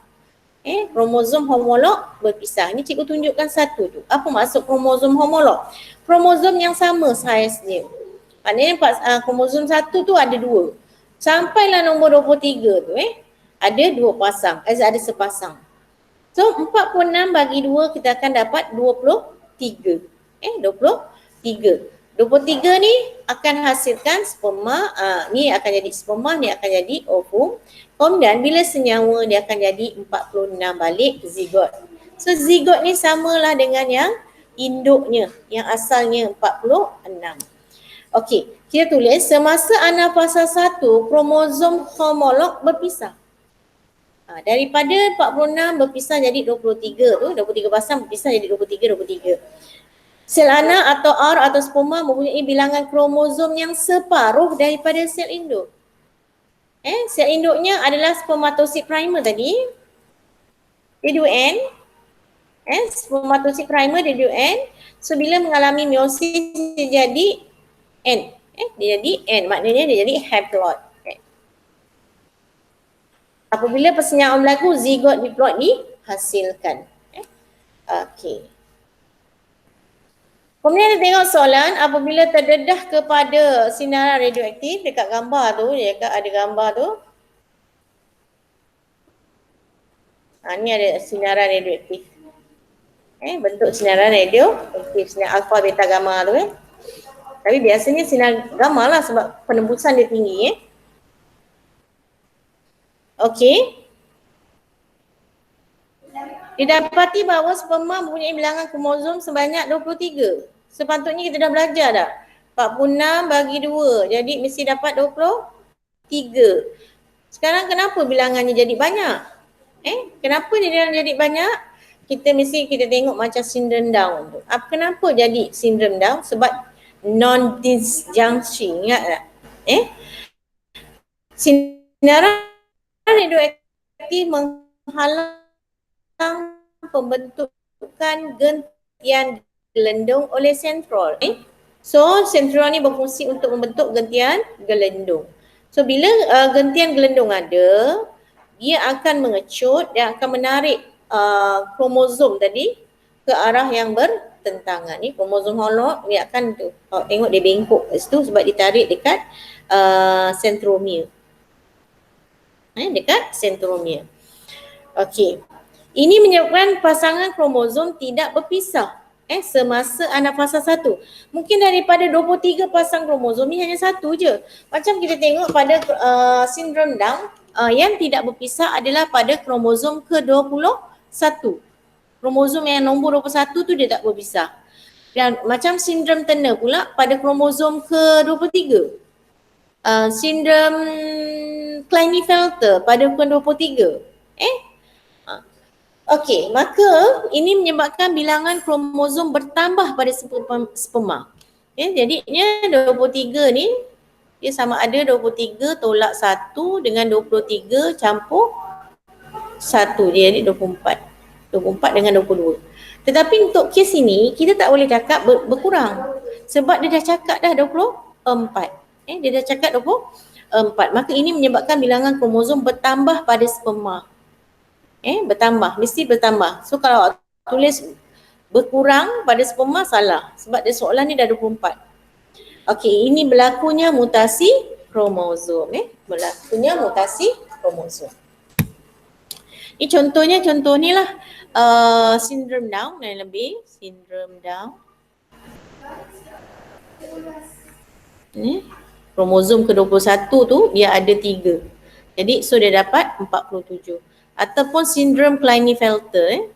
Kromosom homolog berpisah. Ini cikgu tunjukkan satu tu. Apa maksud kromosom homolog? Kromosom yang sama saiznya. Maknanya kromosom 1 tu ada 2. Sampailah nombor 23 tu ada 2 pasang, ada sepasang. So 46 bagi 2 kita akan dapat 23. 23. 23 ni akan hasilkan sperma, ni akan jadi sperma, ni akan jadi ovum. Kemudian bila senyawa dia akan jadi 46 balik zigot. So zigot ni samalah dengan yang induknya yang asalnya 46. Okey, kita tulis semasa anafasa 1 kromosom homolog berpisah. Daripada 46 berpisah jadi 23 tu, 23 pasang berpisah jadi 23. Sel anak atau R atau sperma mempunyai bilangan kromosom yang separuh daripada sel induk. Sel induknya adalah spermatosid primer tadi. Dia 2N. Spermatosid primer dia 2N. So bila mengalami meiosis dia jadi N. Dia jadi N, maknanya dia jadi haploid. Apabila persenyaan berlaku, zigot diploid dihasilkan. Okey. Kemudian kita tengok soalan, apabila terdedah kepada sinaran radioaktif, dekat gambar tu, dia cakap ada gambar tu. Ni ada sinaran radioaktif. Bentuk sinaran radioaktif, sinar alfa, beta, gamma tu Tapi biasanya sinar gamma lah sebab penembusan dia tinggi Okey. Didapati bahawa sperma mempunyai bilangan kromosom sebanyak 23. Sepatutnya kita dah belajar dah. 46 bagi 2. Jadi mesti dapat 23. Sekarang kenapa bilangannya jadi banyak? Kenapa dia jadi banyak? Kita tengok macam syndrome Down tu. Kenapa jadi syndrome Down? Sebab non-disjunction. Ingat tak? Sinaran radioaktif menghalang pembentukan gentian gelendung oleh sentral. So sentral ni berfungsi untuk membentuk gentian gelendung. So bila gentian gelendung ada, dia akan mengecut dan akan menarik kromosom tadi ke arah yang bertentangan. Ni kromosom homolog dia akan tengok dia bengkok kat situ sebab ditarik dekat centromere. Dekat centromere. Okey. Ini menyebabkan pasangan kromosom tidak berpisah semasa anafasa 1. Mungkin daripada 23 pasang kromosom ni hanya satu je. Macam kita tengok pada sindrom Down yang tidak berpisah adalah pada kromosom ke-21. Kromosom yang nombor 21 tu dia tak berpisah. Dan macam sindrom Turner pula pada kromosom ke-23. Sindrom Klinefelter pada ke-23. Okey, maka ini menyebabkan bilangan kromosom bertambah pada sperma. Jadinya 23 ni dia sama ada 23 tolak 1 dengan 23 campur 1. Dia jadi 24. 24 dengan 22. Tetapi untuk kes ini kita tak boleh cakap berkurang. Sebab dia dah cakap dah 24. Dia dah cakap 24. Maka ini menyebabkan bilangan kromosom bertambah pada sperma. Bertambah, mesti bertambah. So kalau tulis berkurang pada sperma salah. Sebab dia soalan ni dah 24. Okey, ini berlakunya mutasi kromosom. Berlakunya mutasi kromosom. Ini contoh ni lah sindrom Down dan lebih. Sindrom Down. Ni kromosom ke-21 tu dia ada 3. Jadi so dia dapat 47. Ataupun sindrom Klinefelter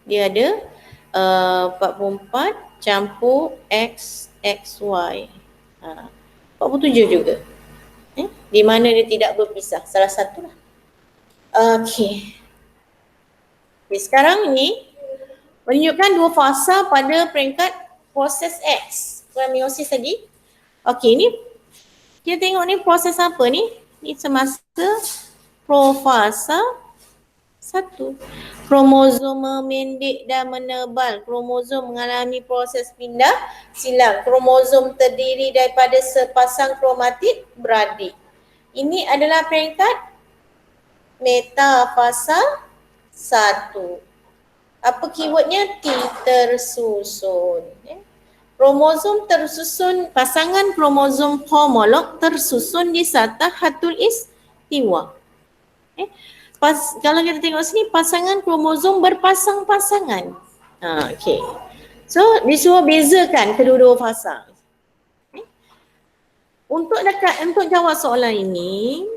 dia ada 44 campur XXY 47 juga di mana dia tidak berpisah, salah satu lah. Okey. Sekarang ni menunjukkan dua fasa pada peringkat proses X meiosis tadi. Okey, ni kita tengok ni proses apa ni? Ni semasa profasa 1. Kromosom memendek dan menebal. Kromosom mengalami proses pindah silang. Kromosom terdiri daripada sepasang kromatid beradik. Ini adalah peringkat metafasa 1. Apa keywordnya? T tersusun. Kromosom tersusun, pasangan kromosom homolog tersusun di satah hatul istiwa. Kalau kita tengok sini, pasangan kromosom berpasang-pasangan. Okey. So, disuruh bezakan kedua-dua fasa. Untuk jawab soalan ini,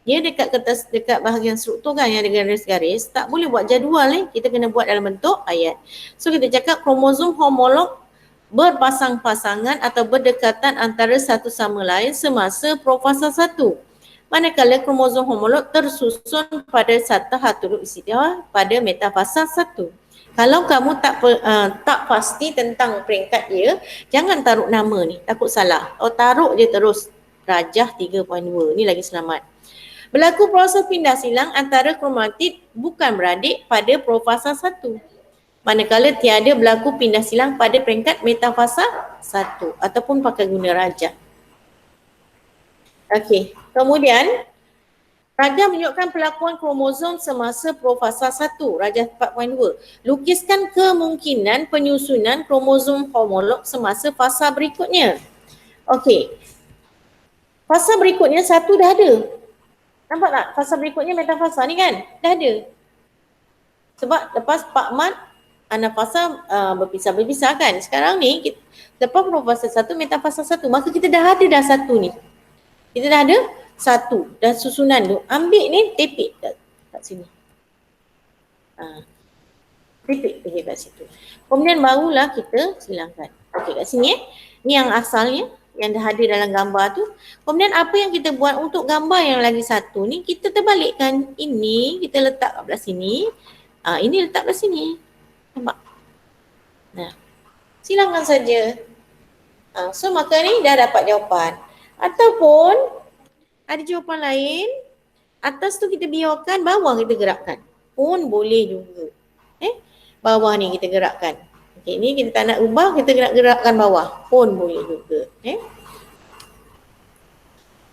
Dia dekat kertas, dekat bahagian struktur kan yang ada garis-garis, tak boleh buat jadual ni, kita kena buat dalam bentuk ayat. So kita cakap kromosom homolog berpasang-pasangan atau berdekatan antara satu sama lain semasa profasa 1. Manakala kromosom homolog tersusun pada satu huruf istilah pada metafasa 1. Kalau kamu tak pasti tentang peringkat dia, jangan taruh nama ni, takut salah. Kalau taruh je terus Rajah 3.2, ni lagi selamat. Berlaku proses pindah silang antara kromatid bukan beradik pada profasa 1. Manakala tiada berlaku pindah silang pada peringkat metafasa 1 ataupun pakai guna rajah. Okey, kemudian rajah menunjukkan pelakuan kromosom semasa profasa 1, rajah 4.2. Lukiskan kemungkinan penyusunan kromosom homolog semasa fasa berikutnya. Okey. Fasa berikutnya 1 dah ada. Nampak tak? Fasa berikutnya metafasa ni kan? Dah ada. Sebab lepas Pak Mat, anafasa berpisah-berpisah kan? Sekarang ni, lepas profasa 1, metafasa 1. Maka kita dah ada dah 1 ni. Kita dah ada 1. Dan susunan tu. Ambil ni, tepik kat sini. Tepik kat situ. Kemudian barulah kita silangkan. Okey, kat sini Ni yang asalnya. Yang dah ada dalam gambar tu. Kemudian apa yang kita buat untuk gambar yang lagi satu ni, kita terbalikkan. Ini kita letak kat belah sini. Ini letak belah sini. Nampak? Nah, silangkan saja. So maka ni dah dapat jawapan. Ataupun ada jawapan lain, atas tu kita biarkan, bawah kita gerakkan. Pun boleh juga. Bawah ni kita gerakkan. Okay, ni kita tak nak ubah, kita gerakkan bawah. Pun boleh juga.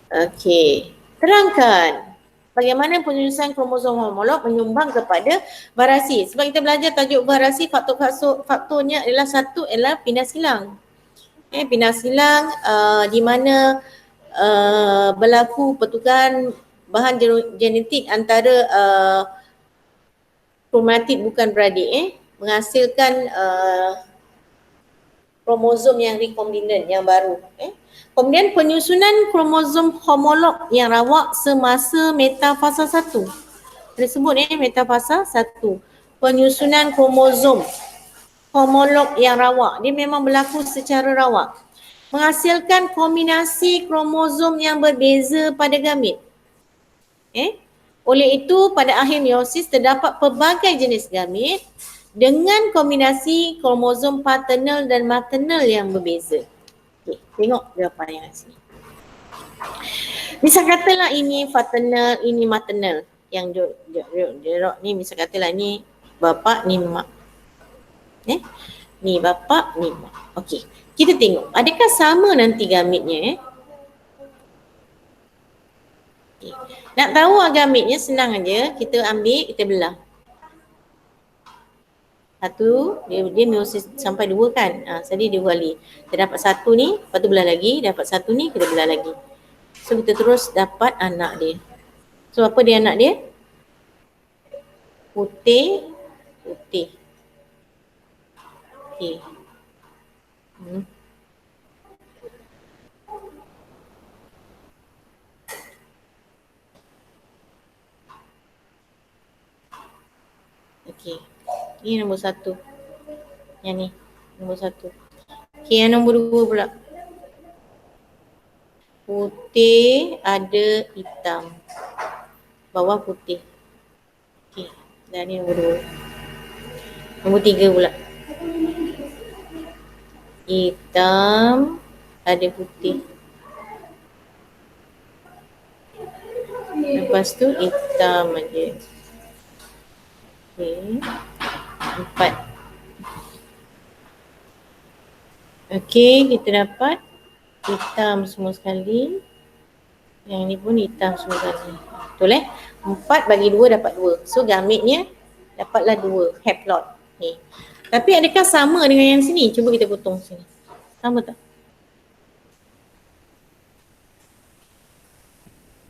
Okey. Terangkan bagaimana penyusunan kromosom homolog menyumbang kepada variasi. Sebab kita belajar tajuk variasi, faktornya adalah satu adalah pindah silang. Pindah silang di mana berlaku pertukaran bahan genetik antara kromatid bukan beradik menghasilkan kromosom yang rekombinant yang baru. Kemudian penyusunan kromosom homolog yang rawak semasa metafasa 1. Disebut metafasa 1. Penyusunan kromosom homolog yang rawak. Dia memang berlaku secara rawak. Menghasilkan kombinasi kromosom yang berbeza pada gamit. Oleh itu pada akhir meiosis terdapat pelbagai jenis gamit dengan kombinasi kromosom paternal dan maternal yang berbeza. Okay, tengok jawapan yang sini. Misal katalah ini paternal, ini maternal. Yang jorok ni misal katalah ni bapa, ni mak. Ni bapa, ni mak. Okey, kita tengok adakah sama nanti gamitnya. Okay. Nak tahu gamitnya senang aja, kita ambil, kita belah. Satu, dia meiosis sampai 2 kan. Jadi dia kali. Kita dapat 1 ni, lepas tu belah lagi, dapat 1 ni, kita belah lagi. So kita terus dapat anak dia. So apa dia anak dia? Putih. Okey. Okey. Ini nombor 1. Yang ni, nombor 1. Okey, yang nombor 2 pula. Putih ada hitam. Bawah putih. Okey, dan ni nombor 2. Nombor 3 pula. Hitam ada putih. Lepas tu hitam aja. Okey. 4. Okey, kita dapat hitam semua sekali. Yang ni pun hitam semua sekali. Betul 4 bagi 2 dapat 2. So gamitnya dapatlah 2 haplot. Okay. Tapi adakah sama dengan yang sini? Cuba kita potong sini. Sama tak?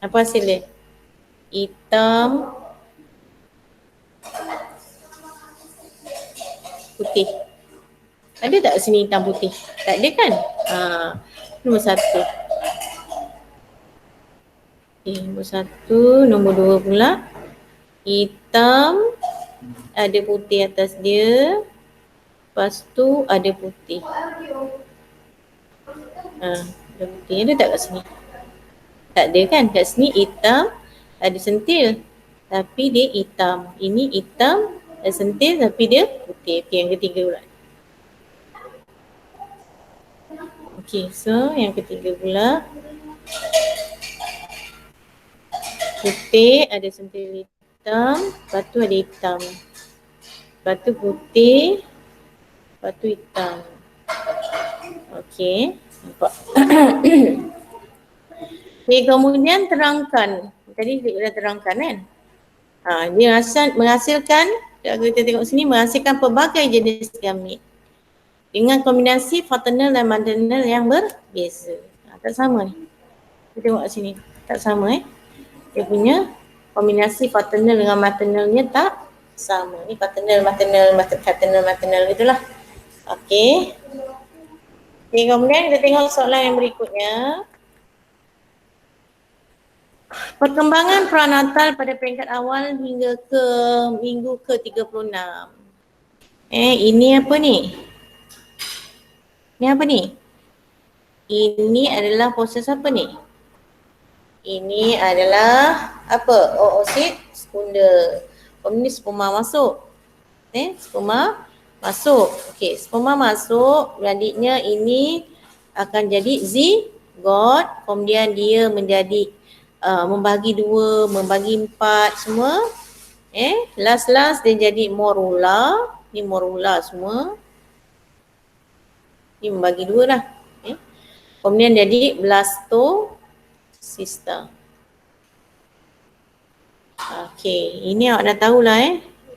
Apa hasil dia? Hitam putih. Ada tak sini hitam putih? Tak ada kan? Nombor 1. Nombor 1, nombor 2 pula. Hitam, ada putih atas dia. Lepas tu ada putih. Ada putih. Ada tak kat sini? Tak ada kan? Kat sini hitam, ada sentil. Tapi dia hitam. Ini hitam, ada sentil tapi dia putih. Okey, yang ketiga pula. Okey, so yang ketiga pula. Putih, ada sentil hitam, lepas tu ada hitam. Lepas tu putih, lepas tu hitam. Okey, nampak. Okay, kemudian terangkan. Tadi kita dah terangkan kan? Dia menghasilkan, kalau kita tengok sini, menghasilkan pelbagai jenis gamit dengan kombinasi paternal dan maternal yang berbeza. Tak sama ni. Kita tengok sini, tak sama Dia punya kombinasi paternal dengan maternalnya tak sama. Ni paternal, maternal itulah. Okey. Okay, kemudian kita tengok soalan yang berikutnya. Perkembangan pranatal pada peringkat awal hingga ke minggu ke-36. Ini apa ni? Ini apa ni? Ini adalah proses apa ni? Ini adalah apa? Oosit sekunder. Ini sperma masuk. Sperma masuk. Okey, sperma masuk. Selanjutnya ini akan jadi zigot. Kemudian dia menjadi membagi 2, membagi 4 semua. Last dia jadi morula. Ni morula semua. Ni membagi 2 lah. Kemudian jadi blastocista. Okey, ini awak dah tahulah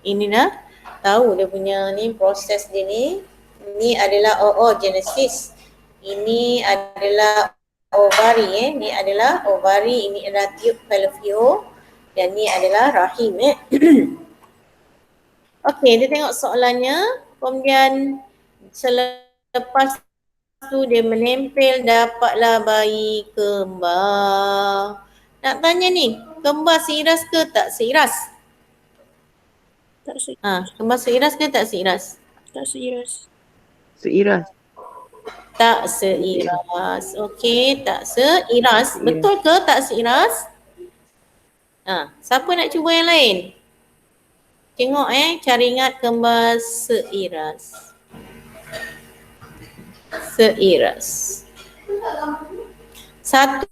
Ini dah tahu dia punya ni proses dia ni. Ini adalah oogenesis. Ini adalah ovari Ini adalah ovari, ini adalah tube fallopian dan ni adalah rahim Okey, kita tengok soalannya. Kemudian selepas tu dia menempel, dapatlah bayi kembar. Nak tanya ni, kembar seiras ke tak seiras? Tak seiras. Kembar seiras ke tak seiras? Tak seiras. Seiras. Tak seiras. Okey, tak seiras. Betul ke tak seiras? Siapa nak cuba yang lain? Tengok cara ingat kembar seiras. Seiras. Satu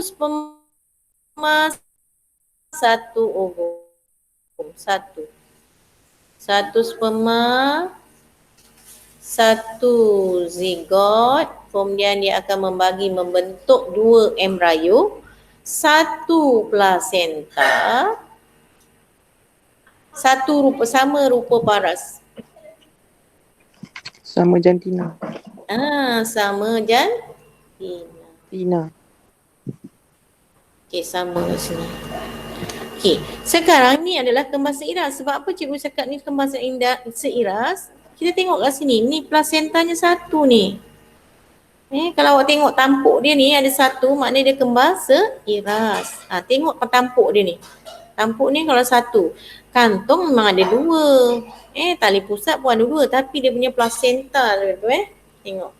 sperma, satu ovum. Satu sperma, satu zigot, kemudian dia akan membentuk 2 embrio, 1 plasenta, 1 rupa sama rupa paras. Sama jantina. Sama jantina. Okey, sama di sini. Okey, sekarang ni adalah kembar seiras. Sebab apa cikgu cakap ni kembar seiras? Kita tengok kat sini, ni plasentanya 1 ni. Kalau awak tengok tampuk dia ni ada 1, maknanya dia kembar seiras. Tengok tampuk dia ni. Tampuk ni kalau 1. Kantong memang ada 2. Tali pusat pun ada 2, tapi dia punya plasenta tu Tengok.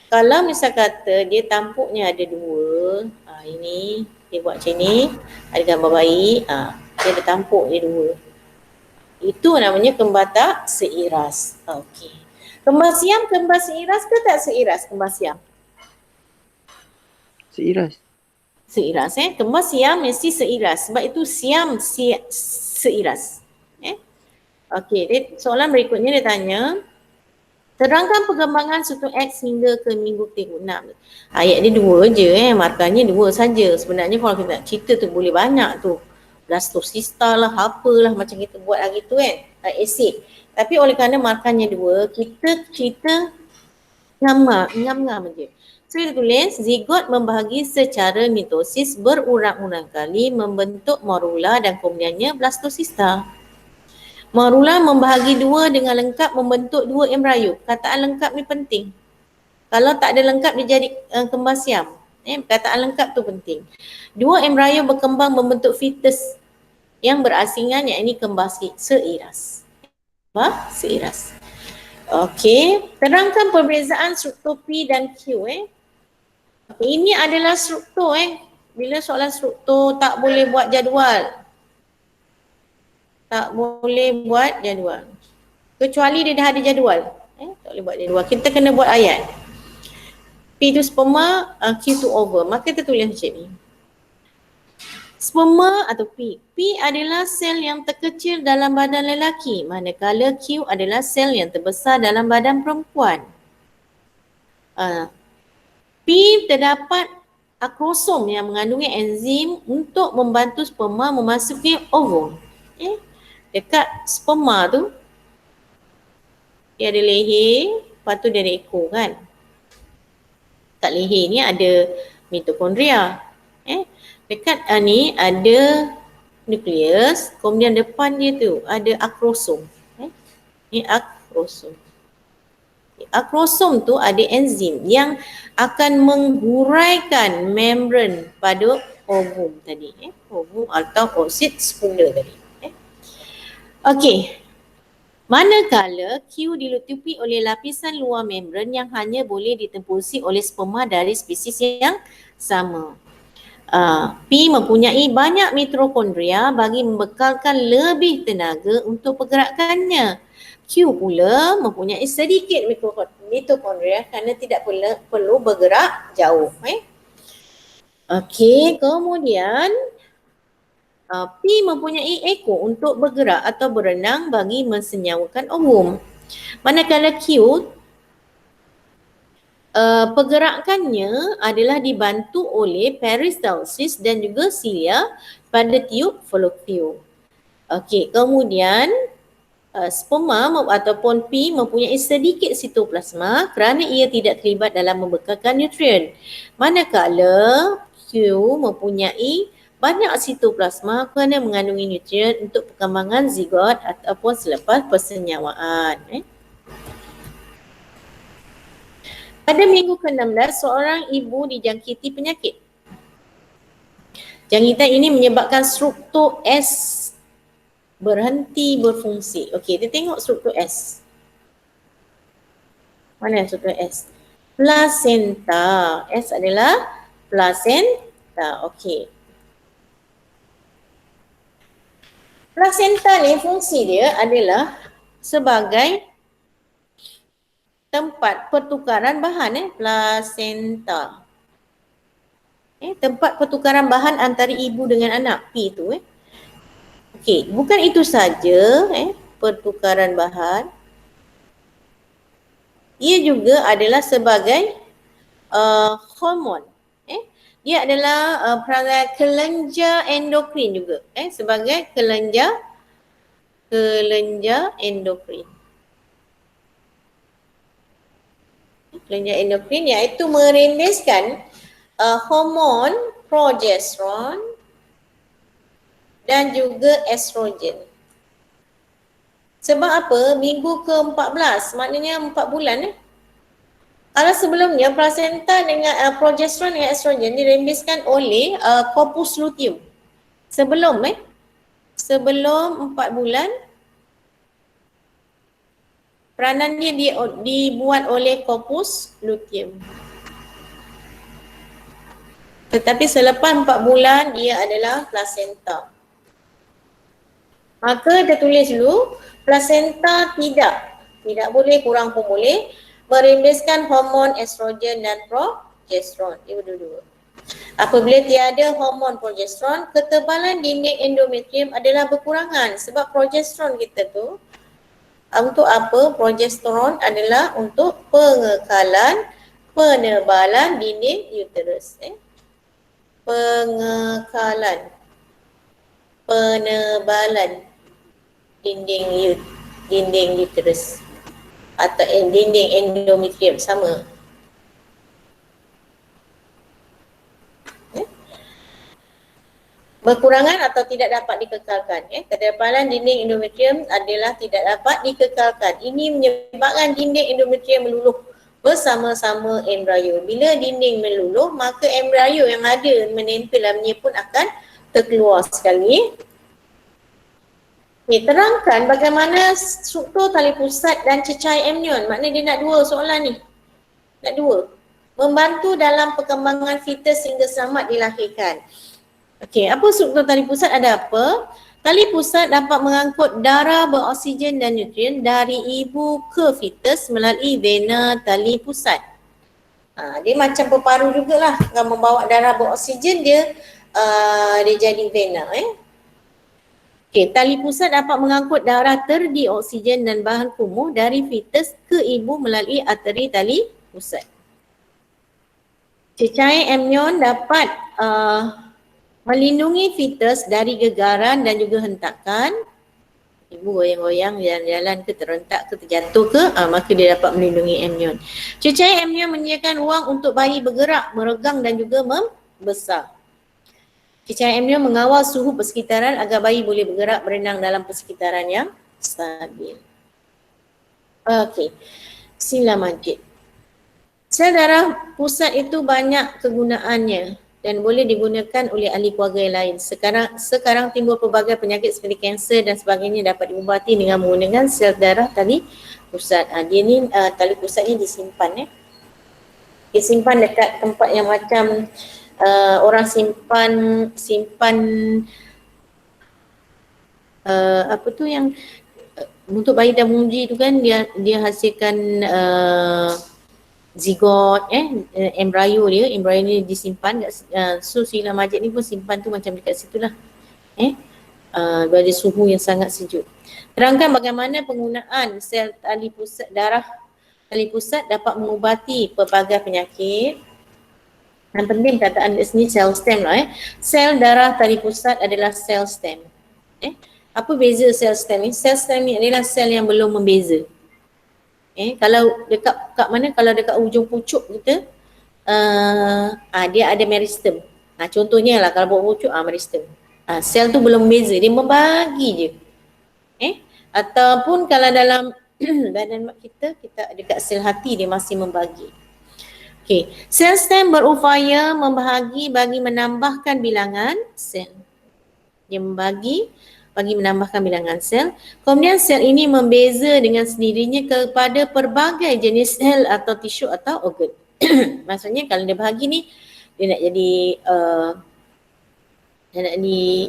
Kalau misal kata dia tampuknya ada 2, ini dia buat macam ni, ada gambar bayi, dia ada tampuk dia 2. Itu namanya kembar tak seiras. Okey. Kembar siam seiras ke tak seiras kembar siam? Seiras. Seiras Kembar siam mesti seiras. Sebab itu siam seiras. Okey, soalan berikutnya dia tanya, terangkan perkembangan sutu X hingga ke minggu ke-6. Ayat dia 2 je markahnya 2 saja. Sebenarnya kalau kita nak cerita tu boleh banyak tu. Blastocista lah, apalah macam kita buat hari tu acid. Tapi oleh kerana markahnya 2, kita cerita ngam-ngam je. So dia tulis, zigot membahagi secara mitosis berurang-urang kali membentuk morula dan kemudiannya blastocista. Morula membahagi 2 dengan lengkap membentuk 2 embrio. Kataan lengkap ni penting. Kalau tak ada lengkap dia jadi kembar siam. Perkataan lengkap tu penting. 2 embrio berkembang membentuk fetus yang berasingan, yakni kembar seiras. Kembar seiras. Okey, terangkan perbezaan struktur P dan Q. Ini adalah struktur. Bila soalan struktur tak boleh buat jadual. Tak boleh buat jadual. Kecuali dia dah ada jadual. Tak boleh buat jadual. Kita kena buat ayat. P tu sperma, Q tu over. Maka kita tulis macam ni. Sperma atau P. P adalah sel yang terkecil dalam badan lelaki. Manakala Q adalah sel yang terbesar dalam badan perempuan. P terdapat akrosom yang mengandungi enzim untuk membantu sperma memasuki ovum. Dekat sperma tu, dia ada leher, lepas tu dia ada ekor kan. Kat leher ni ada mitokondria. Dekat ni ada nukleus, kemudian depan dia tu ada akrosom. Ni akrosom. Akrosom tu ada enzim yang akan menghuraikan membran pada ovum tadi. Ovum atau oosit spunda tadi. Okey. Manakala Q ditutupi oleh lapisan luar membran yang hanya boleh ditembusi oleh sperma dari spesies yang sama. P mempunyai banyak mitokondria bagi membekalkan lebih tenaga untuk pergerakannya. Q pula mempunyai sedikit mitokondria kerana tidak perlu bergerak jauh. Okey, kemudian P mempunyai ekor untuk bergerak atau berenang bagi mensenyawakan ovum. Manakala Q pergerakannya adalah dibantu oleh peristalsis dan juga cilia pada tiub fallopian. Okey, kemudian sperma ataupun P mempunyai sedikit sitoplasma kerana ia tidak terlibat dalam membekalkan nutrien. Manakala Q mempunyai banyak sitoplasma kerana mengandungi nutrien untuk perkembangan zigot ataupun selepas persenyawaan. Pada minggu ke-16, seorang ibu dijangkiti penyakit. Jangkitan ini menyebabkan struktur S berhenti berfungsi. Okey, kita tengok struktur S. Mana struktur S? Placenta. S adalah placenta. Okey. Placenta ni fungsi dia adalah sebagai tempat pertukaran bahan. Placenta. Tempat pertukaran bahan antara ibu dengan anak. P tu. Okey, bukan itu saja pertukaran bahan. Ia juga adalah sebagai hormon. Dia adalah perangai kelenjar endokrin juga. Sebagai kelenjar endokrin. Kelenjar endokrin iaitu merembeskan hormon progesteron dan juga estrogen. Sebab apa? Minggu ke-14, maknanya 4 bulan. Kalau sebelumnya placenta dengan progesteron dengan estrogen dirembeskan oleh corpus luteum. Sebelum 4 bulan peranan dia dibuat oleh corpus luteum. Tetapi selepas 4 bulan dia adalah placenta. Maka kita tulis dulu placenta tidak boleh, kurang pun boleh merembeskan hormon estrogen dan progesteron. Dia berdua-dua. Apabila tiada hormon progesteron, ketebalan dinding endometrium adalah berkurangan sebab progesteron kita tu untuk apa? Progesteron adalah untuk pengekalan, penebalan dinding uterus. Penebalan dinding uterus atau dinding endometrium sama. Berkurangan atau tidak dapat dikekalkan. Ketebalan dinding endometrium adalah tidak dapat dikekalkan. Ini menyebabkan dinding endometrium meluluh bersama-sama embrio. Bila dinding meluluh, maka embrio yang ada menempel dalamnya pun akan terkeluar sekali. Okay, terangkan bagaimana struktur tali pusat dan cecair amnion. Maknanya dia nak dua soalan ni. Nak dua. Membantu dalam perkembangan fetus hingga selamat dilahirkan. Okey, apa struktur tali pusat? Ada apa? Tali pusat dapat mengangkut darah beroksigen dan nutrien dari ibu ke fetus melalui vena tali pusat. Dia macam peparu jugalah. Kalau membawa darah beroksigen dia jadi vena. Okey, tali pusat dapat mengangkut darah terdioksigen dan bahan kumuh dari fetus ke ibu melalui arteri tali pusat. Cecair amnion dapat melindungi fetus dari gegaran dan juga hentakan. Ibu goyang-goyang, jalan-jalan ke terhentak ke terjatuh ke, maka dia dapat melindungi amnion. Cecair amnion menyediakan ruang untuk bayi bergerak, meregang dan juga membesar. Cecair amnion mengawal suhu persekitaran agar bayi boleh bergerak berenang dalam persekitaran yang stabil. Okey, Bismillahirrahmanirrahim. Sel darah pusat itu banyak kegunaannya dan boleh digunakan oleh ahli keluarga yang lain. Sekarang timbul pelbagai penyakit seperti kanser dan sebagainya dapat diubati dengan menggunakan sel darah tali pusat. Dia ni tali pusatnya disimpan disimpan dekat tempat yang macam orang simpan apa tu yang untuk bayi dah menguji tu kan, dia hasilkan zigot, embrio ni disimpan so Sheila Majid ni pun simpan tu macam dekat situ lah, pada suhu yang sangat sejuk. Terangkan bagaimana penggunaan sel tali pusat tali pusat dapat mengubati pelbagai penyakit. Yang penting kataan di sini sel stem lah. Sel darah tali pusat adalah sel stem. Apa beza sel stem ni? Sel stem ni adalah sel yang belum membeza. Kalau dekat mana? Kalau dekat ujung pucuk kita, dia ada meristem. Contohnya lah kalau buat pucuk, meristem. Sel tu belum membeza, dia membagi je. Ataupun kalau dalam badan mak kita dekat sel hati dia masih membagi. Okey, sel stem berupaya membahagi bagi menambahkan bilangan sel. Dia membagi bagi menambahkan bilangan sel. Kemudian sel ini membeza dengan sendirinya kepada pelbagai jenis sel atau tisu atau organ. Maksudnya kalau dia bahagi ni, dia nak jadi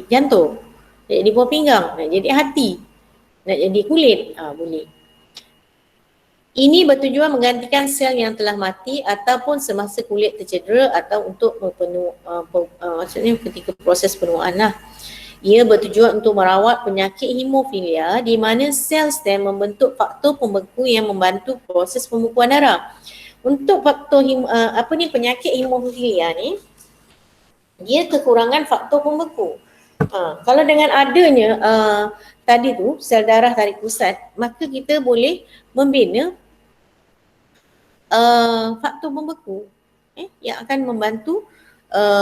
jantung, nak jadi buah pinggang, nak jadi hati, nak jadi kulit, boleh. Ini bertujuan menggantikan sel yang telah mati ataupun semasa kulit tercedera atau untuk maksudnya ketika proses penuaan lah. Ia bertujuan untuk merawat penyakit hemofilia di mana sel stem membentuk faktor pembeku yang membantu proses pembekuan darah. Untuk faktor penyakit hemofilia ni, dia kekurangan faktor pembeku. Kalau dengan adanya tadi tu sel darah tali pusat, maka kita boleh membina faktor pembeku yang akan membantu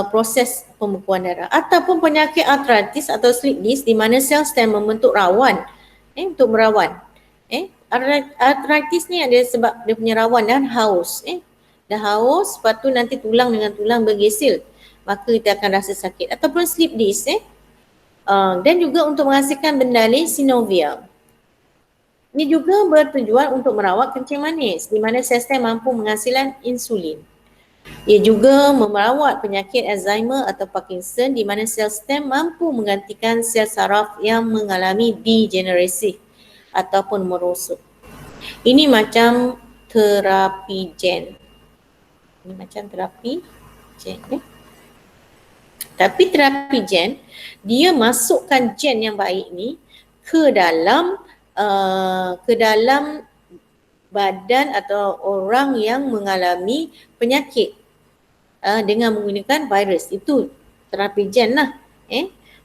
proses pembekuan darah. Ataupun penyakit artritis atau slip disc di mana sel stem membentuk rawan untuk merawan. Artritis ni ada sebab dia punya rawan dan haus. Dah haus, lepas tu nanti tulang dengan tulang bergesil, maka kita akan rasa sakit. Ataupun slip disc dan juga untuk menghasilkan bendalih synovial. Ini juga bertujuan untuk merawat kencing manis di mana sel stem mampu menghasilkan insulin. Ia juga merawat penyakit Alzheimer atau Parkinson di mana sel stem mampu menggantikan sel saraf yang mengalami degenerasi ataupun merosot. Ini macam terapi gen. Tapi terapi gen, dia masukkan gen yang baik ni ke dalam badan atau orang yang mengalami penyakit dengan menggunakan virus. Itu terapi gen lah.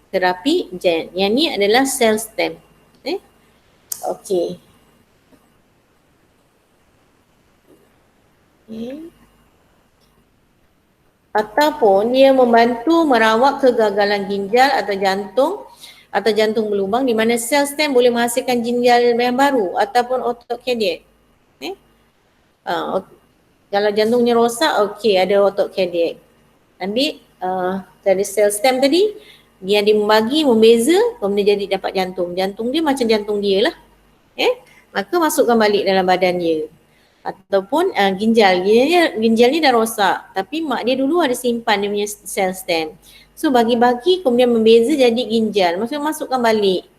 Terapi gen. Yang ni adalah sel stem. Okey. Ataupun dia membantu merawat kegagalan ginjal atau jantung berlubang di mana sel stem boleh menghasilkan ginjal yang baru ataupun otot cardiac. Kalau jantungnya rosak, okey, ada otot kardiak. Ambil dari sel stem tadi, dia membagi, membeza, kemudian jadi dapat jantung. Jantung dia macam jantung dia lah. Maka masukkan balik dalam badan dia. Ataupun ginjal ni dah rosak, tapi mak dia dulu ada simpan dia punya sel stem. So bagi-bagi kemudian membeza jadi ginjal. Maksudnya masukkan balik.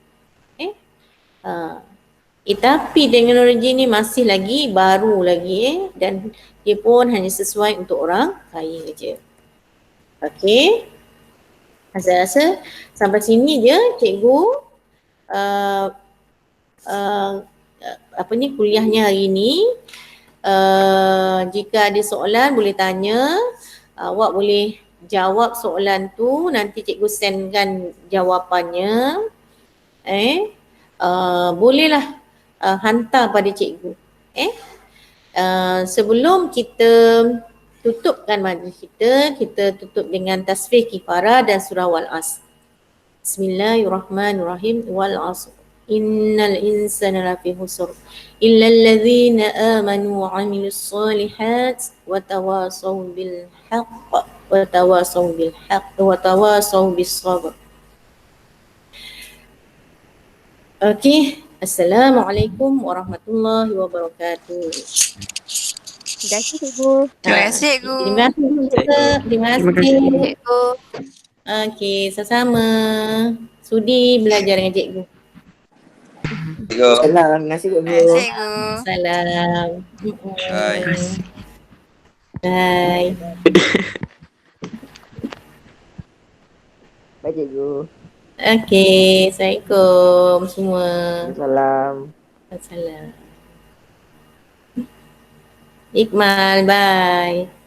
Tapi teknologi ni masih lagi baru lagi dan dia pun hanya sesuai untuk orang kaya je. Okey. Saya rasa sampai sini je cikgu kuliahnya hari ni. Jika ada soalan boleh tanya, awak boleh jawab soalan tu, nanti cikgu sendkan jawapannya. Bolehlah hantar pada cikgu. Sebelum kita tutupkan majlis kita tutup dengan tasbih kifarah dan surah Wal-Asr. Bismillahirrahmanirrahim. Wal-Asr. Innal insana lafi khusr illa alladhina amanu wa 'amilus solihat wa tawasaw bil haqq wa tawasaw bis sabr. Okey, Assalamualaikum warahmatullahi wabarakatuh. Terima kasih cikgu. Terima kasih cikgu. Terima kasih. Terima kasih cikgu. Okey, sama-sama. Sudi belajar dengan cikgu. Salam, terima kasih cikgu. Cikgu. Salam. Bye. Bye. Bye cikgu. Okey, Assalamualaikum semua. Salam. Assalam. Iqmal, bye.